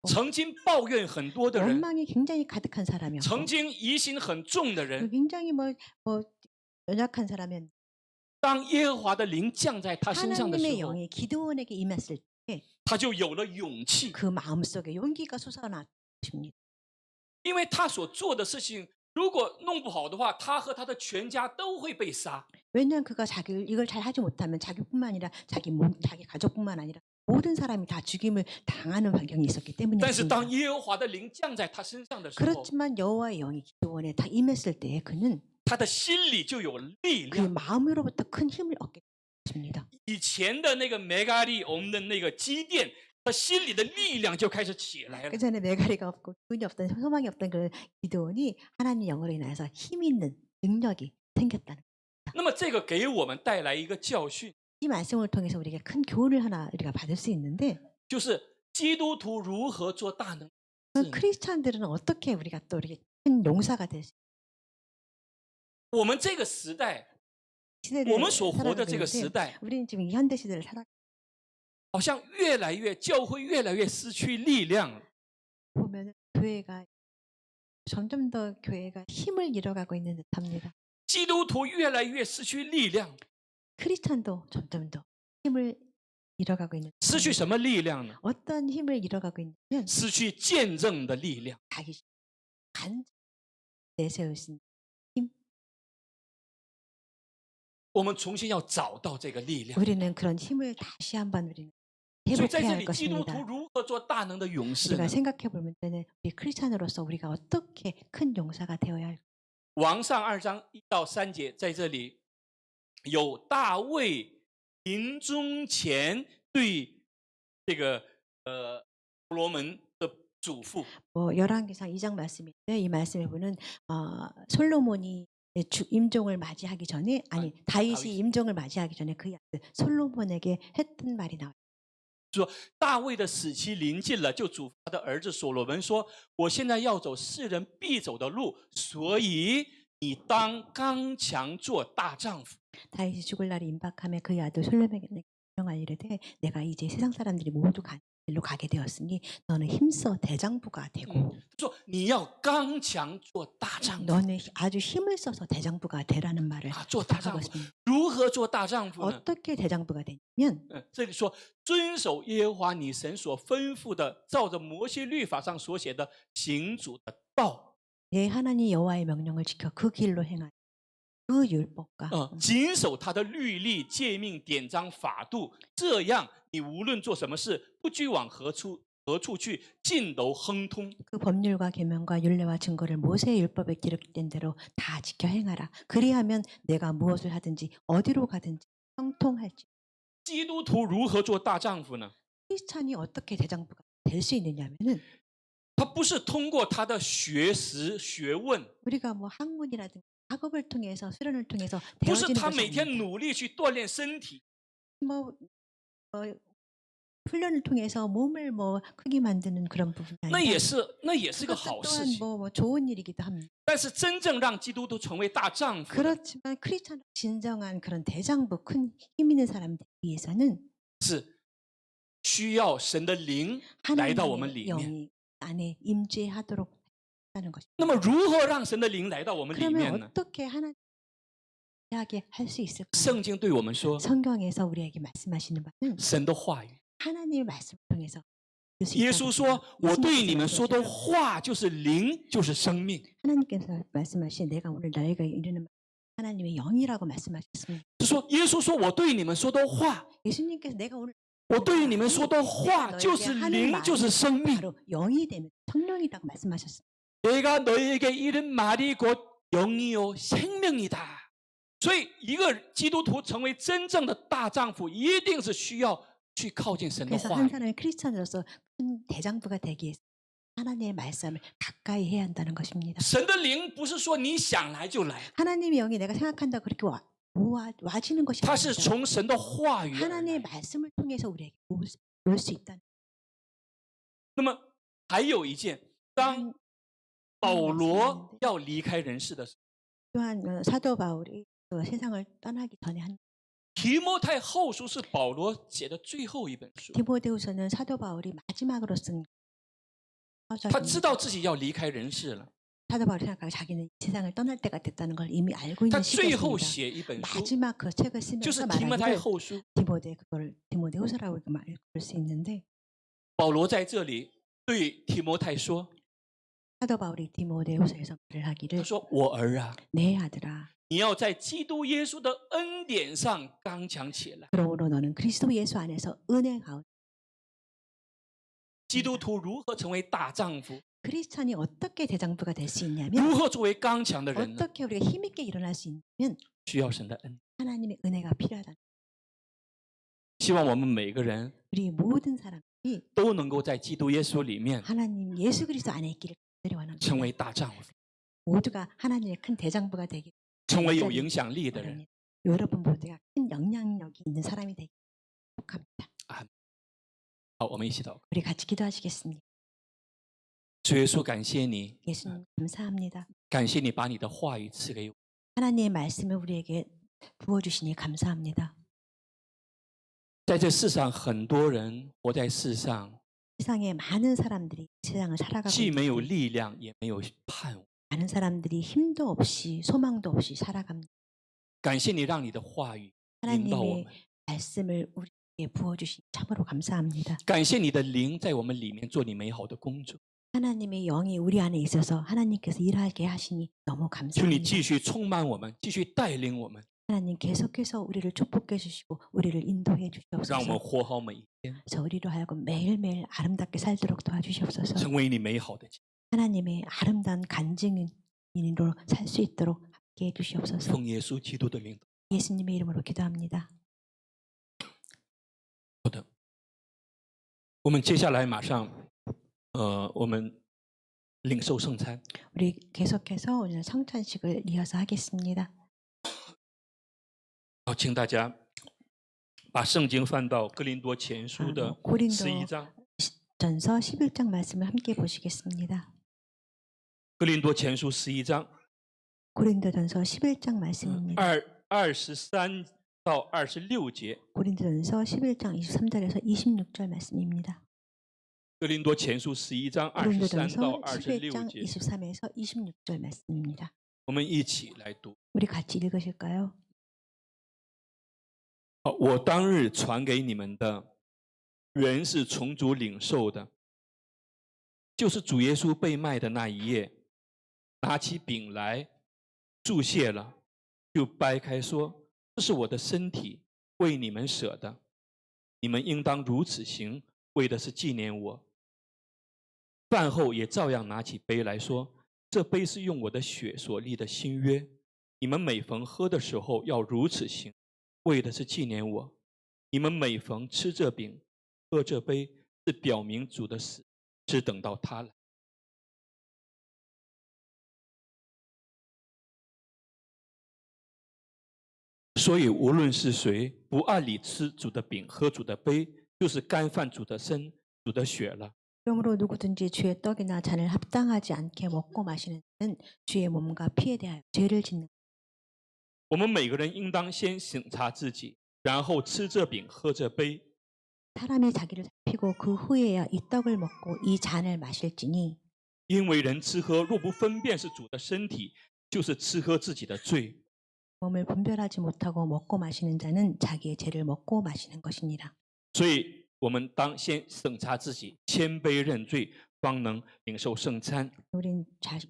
曾经抱怨很多的 사람, 人， 원망이 굉장히 가득한 사람이었고 曾经疑心很重的人， 굉장히 뭐 연약한 사람이었는데 当耶和华的灵降在他身上的 하나님의 时候， 영이 기드온에게 임했을 때 他就有了勇气。 그 마음속에 용기가 솟아났습니다. 因为他所做的事情，如果弄不好的话，他和他的全家都会被杀。 왜냐하면 그가 이걸 잘 하지 못하면 자기뿐만 아니라 자기 가족뿐만 아니라 모든 사람이 다 죽임을 당하는 환경이 있었기 但是 때문이었습니다. 当耶和华的灵降在他身上的时候， 그렇지만 여호와의 영이 기드온에 다 임했을 때에 그는 他的心里就有力 그 量。 마음으로부터 큰 힘을 얻게 됐습니다. 以前的那个梅嘎利，我们的那个基甸，他心里的力量就开始起来了 그 。 전에 메가리가 없고 기운이 없던 소망이 없던 그 기드온이 하나님 영으로 인해서 힘 있는 능력이 생겼다는 那么这个给我们带来一个教训， 이 말씀을 통해서 우리에게 큰 교훈을 하나 우리가 받을 수 있는데 就是基督徒如何做大能。 그 음. 크리스찬들은 어떻게 우리가 또 이렇게 큰 용사가 될 수 我们这个时代， 시대를 我们所活 살아가고 的这个时 있는데 代， 우리는 지금 이 현대 시대를 살아 好像越来越教会越来越失去力量了。 보면 교회가 점점 더 교회가 힘을 잃어가고 있는 듯합니다. 基督徒越来越失去力量， 크리스찬도 점점 더 힘을 잃어가고 있는 失去 듯합니다. 什么力量呢？ 어떤 힘을 잃어가고 있냐면 失去见证的力量。 자기 간 내세우신 我们重新要找到这个力量。 우리는 그런 힘을 다시 한번 우리는 所以在 회복해야 这 할 里，基督徒 것입니다. 如何做大能的勇士呢 우리가 ？ 생각해 보면 때는 우리 크리스찬으로서 우리가 어떻게 큰 용사가 되어야 할까? 王上2章1到3节，在这里有大卫临终前对这个所罗门的嘱咐。 열왕기상 2장 말씀인데 이 말씀에 보면 솔로몬이 임종을 맞이하기 전에 아니 다윗이 다윗이. 임종을 맞이하기 전에 그 아들 솔로몬에게 했던 말이 나와요. 说大卫的死期临近了，就嘱咐他的儿子所罗门说：“我现在要走世人必走的路，所以你当刚强做大丈夫。” 다윗이 죽을 날이 임박하며 그 아들 솔로몬에게 명하여 이르되 내가 이제 세상 사람들이 모두 가는 길로 가게 되었으니 너는 힘써 대장부가 되고 说你要刚强做大丈夫 너는 아주 힘을 써서 대장부가 되라는 말을 啊，做大丈 하고 夫 있습니다. 如何做大丈夫呢？ 어떻게 대장부가 되냐면 这里说遵守耶和华你神所吩咐的，照着摩西律法上所写的行主的道。 내 하나님 여호와의 명령을 지켜 그 길로 행하여 그 율법과 谨守他的律例、诫命、典章、法度，这样你无论做什么事，不拘往何处去，尽都亨通。 그 법률과 계명과 율례와 증거를 모세의 율법에 기록된 대로 다 지켜 행하라. 그리하면 내가 무엇을 하든지 어디로 가든지 형통할지. 基督徒如何做大丈夫呢？ 크리스찬이 어떻게 대장부가 될 수 있느냐면은 他不是通过他的学识、学问， 우리가 뭐 학문이라든가 학업을 통해서 수련을 통해서 不是 되어지는 他 것이 每天 아닙니다. 努力去锻炼身体， 뭐 훈련을 통해서 몸을 뭐 크게 만드는 그런 부분이 那也 아니라 是个 그것도 好事 또한 情。 뭐 좋은 일이기도 합니다. 但是真正让基督徒成为大丈夫的， 그렇지만 크리스찬 진정한 그런 대장부 큰 힘 있는 사람 되기 위해서는 是需要神的灵来到我们 하나님의 里面。 영이 안에 임재하도록 하는 것입니다. 那么如何让神的灵来到我们里 그러면 面呢？ 어떻게 하나님하게 할 수 있을까요? 圣经对我们说， 성경에서 우리에게 말씀하시는 바는 神的话语。 하나님의 말씀을 통해서 볼 수 耶 있다고 稣说：“我 무슨 对你们说的 말씀이시죠? 话就是灵，就是生命。 하나님께서 말씀하신 내가 오늘 너희에게 이르는 말, 하나님의 영이라고 말씀하셨습니다. 就说耶稣说我对你们说的话， 예수님께서 내가 오늘 我对你们说的 내가 话 너에게 就是 하는 灵， 말이 就是生命。 바로 영이 되면 성령이라고 말씀하셨습니다. 내가 너희에게 이른 말이 곧 영이요 생명이다。所以，一个基督徒成为真正的大丈夫，一定是需要去靠近神的 그래서 话 한 语。 사람이 크리스찬으로서 큰 대장부가 되기 위해서 하나님의 말씀을 가까이 해야 한다는 것입니다. 神的灵不是说你想来就来， 하나님의 영이 내가 생각한다 그렇게 와지는 것이 它是 아닙니다. 从神的话语而来。 하나님의 말씀을 통해서 우리에게 올 수 있다는 那么还有一件，当保罗要离开人世的时候， 또한 사도 바울이 그 세상을 떠나기 전에 한 提摩太后书是保罗写的最后一本书。 디모데후서는 사도 바울이 마지막으로 쓴 他知道自己要离开人世了， 사도 바울이 생각하고 자기는 이 세상을 떠날 때가 됐다는 걸 이미 알고 他 있는 最后 시기였습니다. 写一本书， 마지막 그 책을 就是 쓰면서 提摩太 말하기를 后书。 디모데후서라고 볼 수 있는데 保罗在这里对提摩太说 사도 바울이 디모데후서에서 말을 ：“他 하기를 说我儿啊， 내 아들아 你要在基督耶稣的恩典上刚强起来。 그러므로 너는 그리스도 예수 안에서 은혜 가운데 基督徒如何成为大丈夫？ 크리스찬이 어떻게 대장부가 될 수 있냐면 如何作为刚强的人呢？ 어떻게 우리가 힘있게 일어날 수 있냐면 需要神的恩。 하나님의 은혜가 필요하다. 希望我们每个人 우리 모든 사람들이 都能够在基督耶稣里面 하나님 예수 그리스도 안에 있기를 간절히 成 원합니다. 为大丈夫， 모두가 하나님의 큰 대장부가 되기 成为有影响力的人。 바랍니다. 여러분 모두가 큰 영향력이 있는 사람이 되기 축복합니다. 好，我们一起祷告。 우리 같이 기도하시겠습니다. 主耶稣，感谢你， 예수님 감사합니다. 感谢你把你的话语赐给我。 하나님의 말씀을 우리에게 부어주시니 감사합니다. 在这世上，很多人活在世上， 세상에 많은 사람들이 세상을 살아가고 既没有 있는데 力量，也没有盼望。 많은 사람들이 힘도 없이 소망도 없이 살아갑니다. 感谢你让你的话语引导我 하나님의 们， 말씀을 우리에게 부어주시니 참으로 감사합니다. 感谢你的灵在我们里面做你美好的工作。 하나님의 영이 우리 안에 있어서 하나님께서 일하게 하시니 너무 求你 감사합니다. 继续充满我们，继续带领我们， 하나님 계속해서 우리를 축복해 주시고 우리를 인도해 让我们 주시옵소서. 活好每一天， 그래서 우리로 하여금 매일매일 아름답게 살도록 도와주시옵소서. 成为你美好的见证。 하나님의 아름다운 간증인으로 살 수 있도록 함께해 주시옵소서. 奉耶稣基督的名。 예수님의 이름으로 기도합니다. 好的，我们接下来马上，我们领受圣餐。 우리 계속해서 오늘 성찬식을 이어서 하겠습니다. 好，请大家把圣经翻到哥林多前书的11章。 전서 11장 말씀을 함께 보시겠습니다. 哥林多前书11章 고린도전서 11장 말씀입니다. 23到26节。 고린도전서 11장 23절에서 26절 말씀입니다. 哥林多前书11章23 고린도전서 到 11장 26节， 23에서 26절 말씀입니다. 我们一起来读。 우리 같이 읽으실까요? 好，我当日传给你们的，原是从主领受的，就是主耶稣被卖的那一夜，拿起饼来，祝谢了，就掰开说：“这是我的身体，为你们舍的，你们应当如此行，为的是纪念我。”饭后也照样拿起杯来说：“这杯是用我的血所立的新约，你们每逢喝的时候要如此行，为的是纪念我。你们每逢吃这饼、喝这杯，是表明主的死，只等到他来。”所以，无论是谁不按理吃主的饼、喝主的杯，就是干犯主的身、主的血了。 그러므로 누구든지 주의 떡이나 잔을 합당하지 않게 먹고 마시는 자는 주의 몸과 피에 대하여 죄를 짓는 我们每个人应当先省察自己，然后吃这饼、喝这杯。 사람이 자기를 살피고 그 후에야 이 떡을 먹고 이 잔을 마실지니 因为人吃喝若不分辨是主的身体，就是吃喝自己的罪。 몸을 분별하지 못하고 먹고 마시는 자는 자기의 죄를 먹고 마시는 것이니라. 所以，我们当先审查自己，谦卑认罪，方能领受圣餐。 우린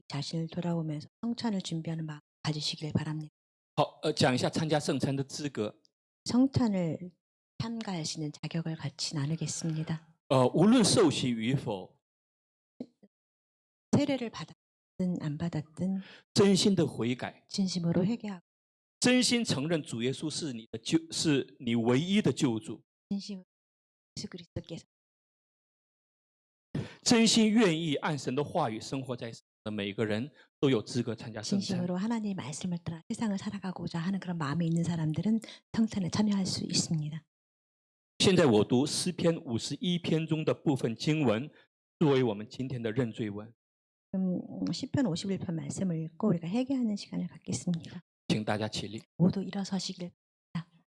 자신을 돌아오면서 성찬을 준비하는 마음 가지시길 바랍니다. 好，讲一下参加圣餐的资格。 성찬을 참가할 수 있는 자격을 같이 나누겠습니다. 无论受洗与否， 세례를 받았든 안 받았든 真心的悔改， 진심으로 회개하고 真心承认主耶稣是你唯一的救主， 진심으로 예수 그리스도께서 真心愿意按神的话语生活在世的每个人都有资格参加圣餐。 진심으로 하나님의 말씀을 따라 세상을 살아가고자 하는 그런 마음이 있는 사람들은 성찬에 참여할 수 있습니다. 现在我读诗篇51篇中的部分经文，作为我们今天的认罪文， 시편 51편 말씀을 읽고 우리가 회개하는 시간을 갖겠습니다. 请大家起立。 모두 일어서시길 바랍니다.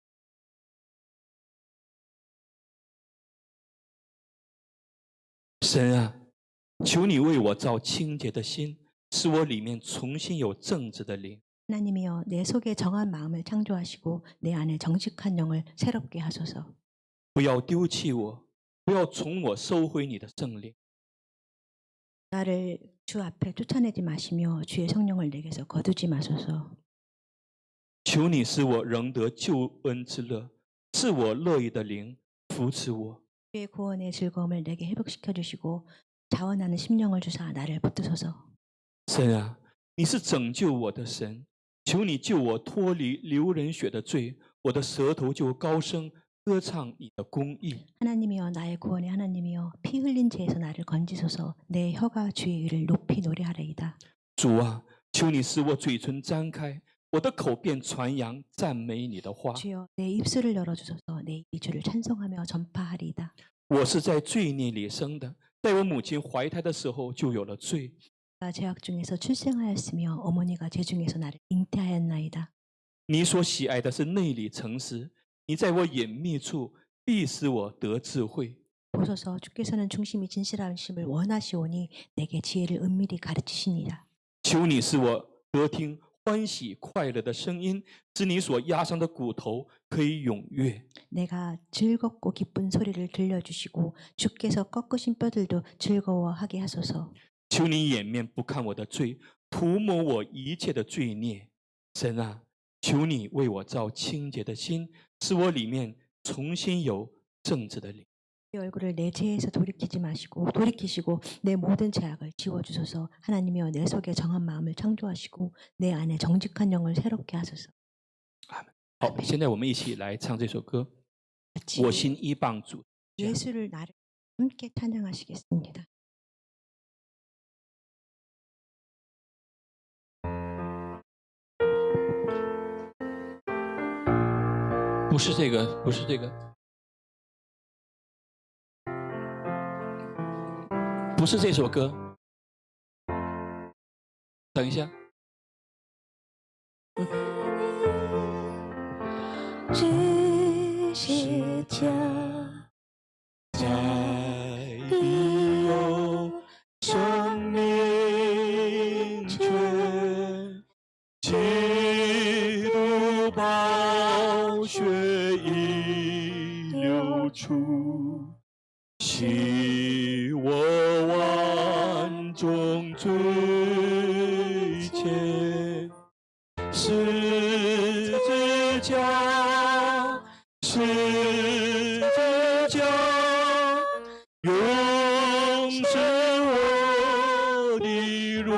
神啊，求你为我造清洁的心，使我里面重新有正直的灵。 하나님이여 내 속에 정한 마음을 창조하시고 내 안에 정직한 영을 새롭게 하소서. 不要丢弃我，不要从我收回你的圣灵。 나를 주 앞에 쫓아내지 마시며 주의 성령을 내게서 거두지 마소서. 求你使我仍得救恩之乐，赐我乐意的灵扶持我。 주의 구원의 즐거움을 내게 회복시켜 주시고 자원하는 심령을 주사 나를 붙드소서. 神啊，你是拯救我的神，求你救我脱离流人血的罪，我的舌头就高声歌唱你的公义。 하나님이여 나의 구원의 하나님이여 피 흘린 죄에서 나를 건지소서. 내 혀가 주의 의를 높이 노래하리이다. 主啊，求你使我嘴唇张开，我的口便传扬赞美你的话。 주여 내 입술을 열어주소서. 내 입이 주를 찬송하며 전파하리이다. 我是在罪孽里生的，在我母亲怀胎的时候就有了罪。 내가 죄악 중에서 출생하였으며 어머니가 죄 중에서 나를 잉태하였나이다. 你所喜爱的是内里诚实，你在我隐秘处必使我得智慧。 보소서 주께서는 중심이 진실하심을 원하시오니 내게 지혜를 은밀히 가르치시니라. 求你使我得听欢喜快乐的声音，使你所压伤的骨头可以踊跃。 내가 즐겁고 기쁜 소리를 들려주시고 주께서 꺾으신 뼈들도 즐거워하게 하소서. 求你掩面不看我的罪，涂抹我一切的罪孽。神啊，求你为我造清洁的心，使我里面重新有正直的灵。 이 얼굴을 내 죄에서 돌이키시고 내 모든 죄악을 지워주소서. 하나님이여 내 속에 정한 마음을 창조하시고 내 안에 정직한 영을 새롭게 하소서. 好，现在我们一起来唱这首歌。 같이 我心依傍主。 예수를 나를 함께 찬양하시겠습니다. 不是这个，不是这个，不是这首歌。等一下， 주실 자 在必有生命泉，基督宝血已流出，洗我万种罪愆。十字架，十字架，永是我的荣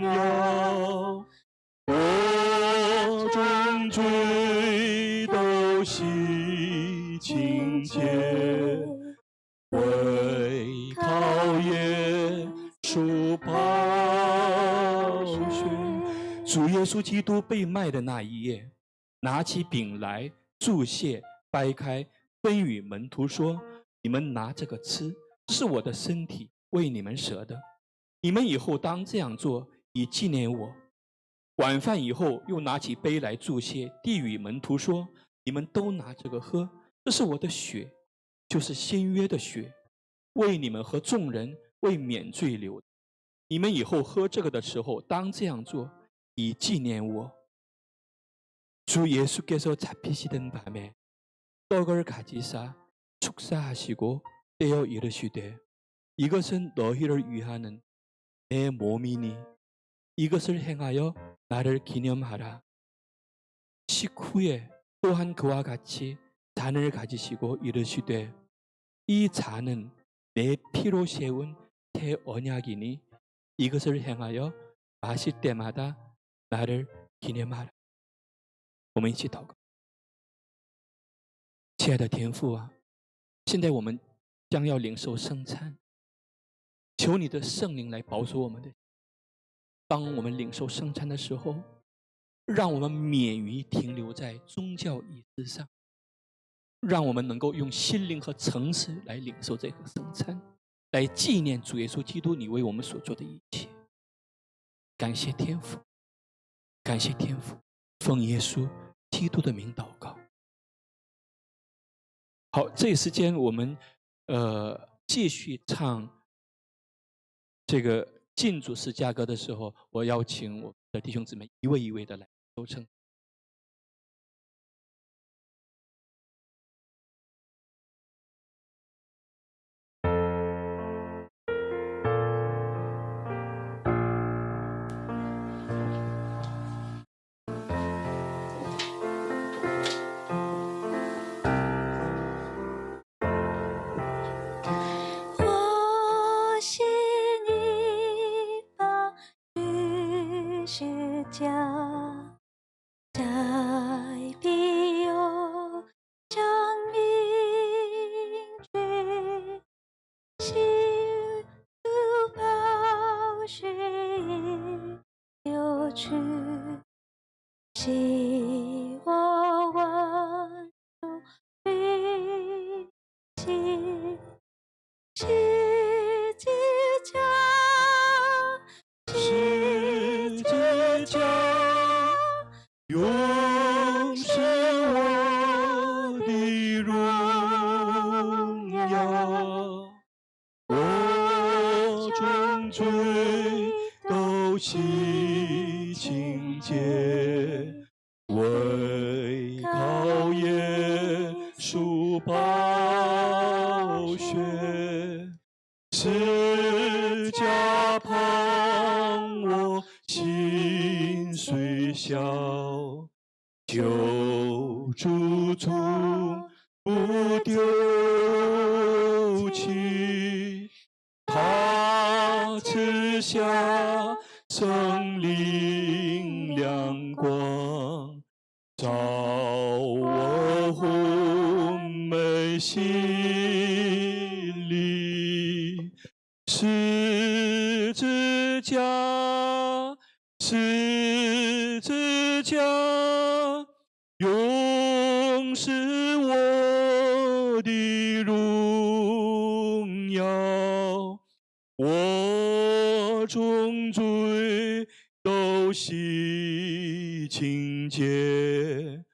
耀。我众罪都洗清洁，为靠耶稣宝血。主耶稣基督被卖的那一夜，拿起饼来，祝谢，掰开，分与门徒说：“你们拿这个吃，这是我的身体，为你们舍的。你们以后当这样做，以纪念我。”晚饭以后，又拿起杯来祝谢，递与门徒说：“你们都拿这个喝，这是我的血，就是新约的血，为你们和众人为免罪流的。你们以后喝这个的时候，当这样做，以纪念我。” 주 예수께서 잡히시던 밤에 떡을 가지사 축사하시고 떼어 이르시되 이것은 너희를 위하는 내 몸이니 이것을 행하여 나를 기념하라. 식후에 또한 그와 같이 잔을 가지시고 이르시되 이 잔은 내 피로 세운 새 언약이니 이것을 행하여 마실 때마다 나를 기념하라. 我们一起祷告。亲爱的天父啊，现在我们将要领受圣餐，求你的圣灵来保守我们的。当我们领受圣餐的时候，让我们免于停留在宗教仪式上，让我们能够用心灵和诚实来领受这个圣餐，来纪念主耶稣基督你为我们所做的一切。感谢天父，感谢天父，奉耶稣基督的名祷告。好，这一时间我们继续唱这个敬主诗佳歌的时候，我邀请我们的弟兄姊妹一位一位的来收称。我心依傍主家，在必有生命泉，基督宝血流出，洗我万种罪愆。十字架，十字架，永是我的荣耀。我众罪都洗清洁，为靠耶稣宝血。十架旁我心虽小，救主从不丢弃，他赐下生灵亮光，照我昏昧心里。十字架，十字架，永是我的荣耀。我重罪都洗清洁，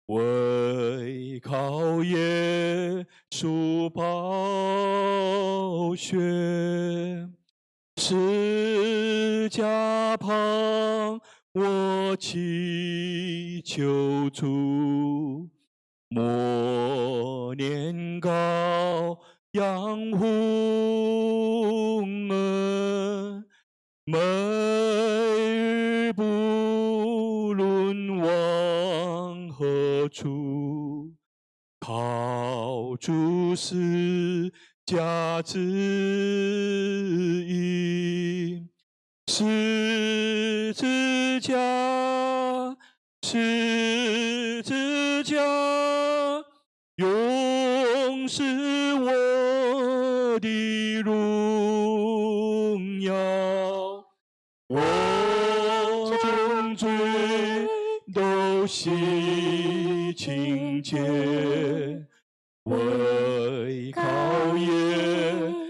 为靠耶稣宝血。十架旁我祈求主，默念羔羊洪恩，每日不论往何处，靠主十架指引。十字架，十字架，永是我的荣耀。我重罪都洗清洁，为靠耶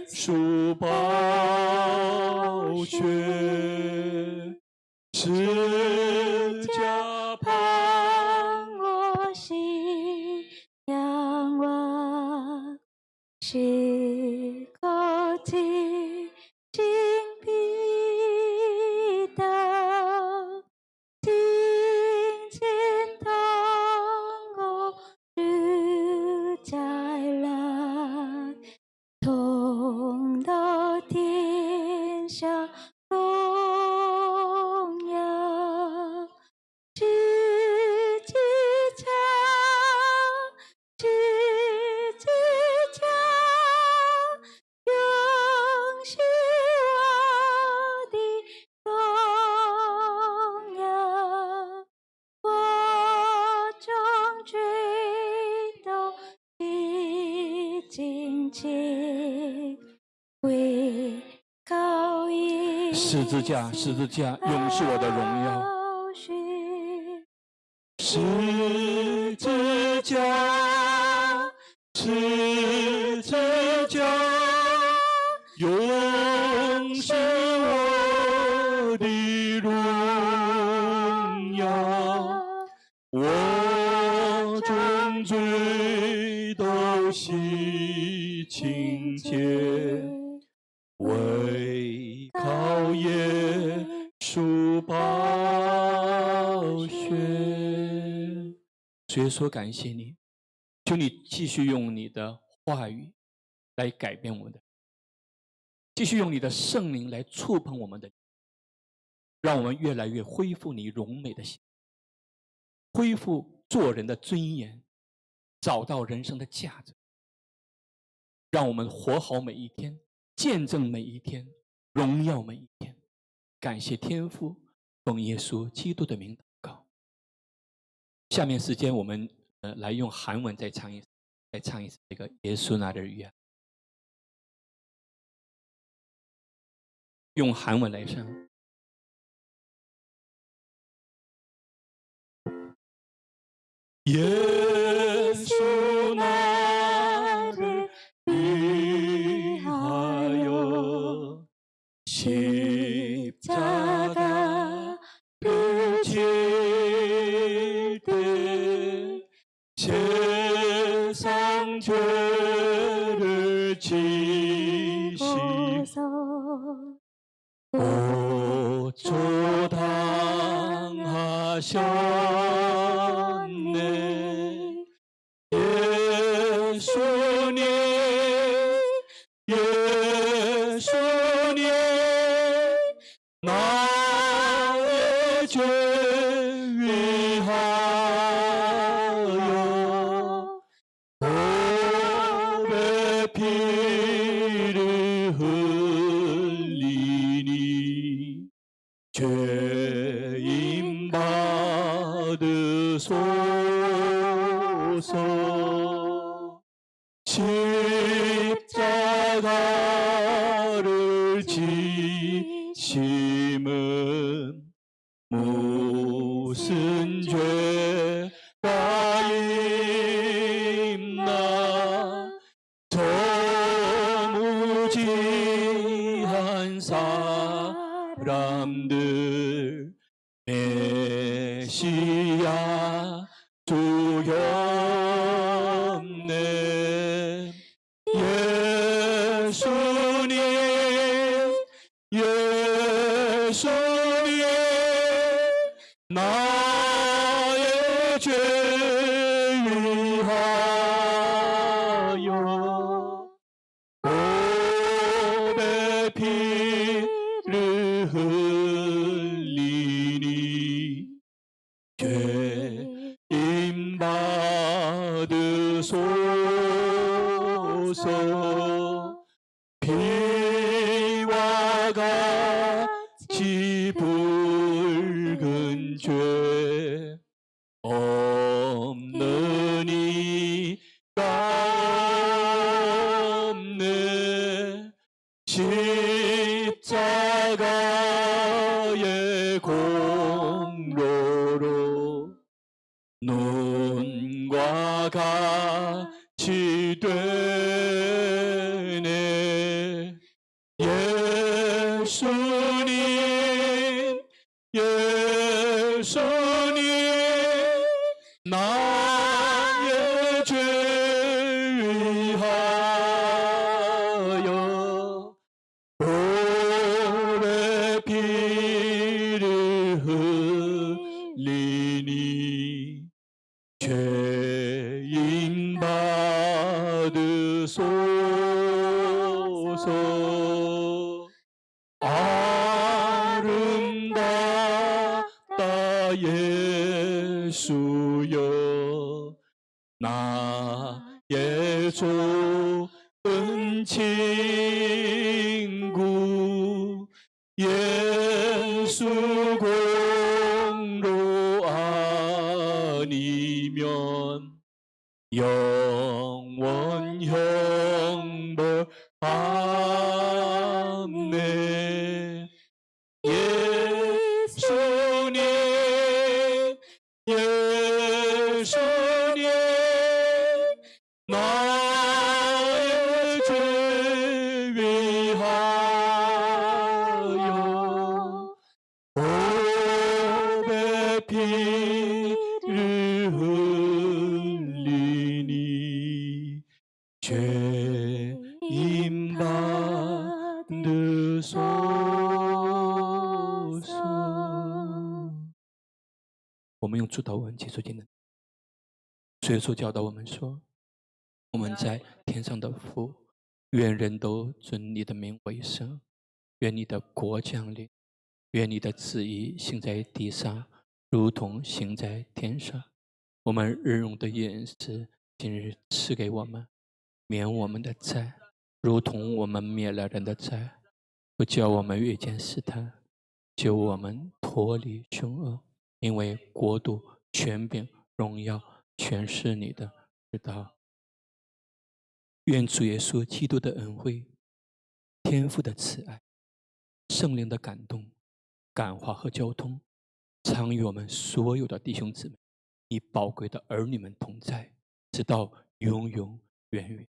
稣宝血。十架盼我心仰望，是靠近紧闭的，紧紧同我主再来，同到天下荣耀。十字架，十字架，永是我的荣耀。我重罪都洗净洁，为靠耶十字架，十字架，永是我的荣耀。十字架，十字架，永是我的荣耀。我重罪都洗清洁，为靠耶稣宝血。所以说，感谢你，求你继续用你的话语来改变我们的，继续用你的圣灵来触碰我们的，让我们越来越恢复你荣美的心，恢复做人的尊严，找到人生的价值，让我们活好每一天，见证每一天，荣耀每一天。感谢天父，奉耶稣基督的名祷告。下面时间我们来用韩文再唱一次这个耶稣나를 위하여。用韩文来唱。耶稣나를 위하여 십자가를 질 때 세상 죄를 지시고 고초 당하셨네. 예수님 나의 죄 위하여 주소서. 십자가를 지심은 무슨 죄가 있나. 저 무지한 사람들 메시아 주였네. 예수님, 예수님, 나의 죄 위하여 고백 피를 흘리니 죄임 받으소서. 피와 같이 붉은 죄 없는 이가 없네. 십자가의 공로로 눈과 같이 되네. 예수님, 예수님, 나의 죄 위하여 오래 피를 흘리니 죄인 받으소서. 아름답다 예수여, 나의 좋은 친구. 예수 공로 아니면 영원 형벌 받네. 예수님, 예수님, 나의 죄 위하여 고백 피를 흘리니 죄임 받으소서. 我们用主祷文结束今天。所以说教导我们说，我们在天上的父，愿人都尊你的名为圣，愿你的国降临，愿你的旨意行在地上，如同行在天上。我们日用的饮食，今日赐给我们，免我们的债，如同我们免了人的债，不叫我们遇见试探，救我们脱离凶恶。因为国度、权柄、荣耀，全是你的，直到。愿主耶稣基督的恩惠、天父的慈爱、圣灵的感动、感化和交通，常与我们所有的弟兄姊妹、你宝贵的儿女们同在，直到永永远远。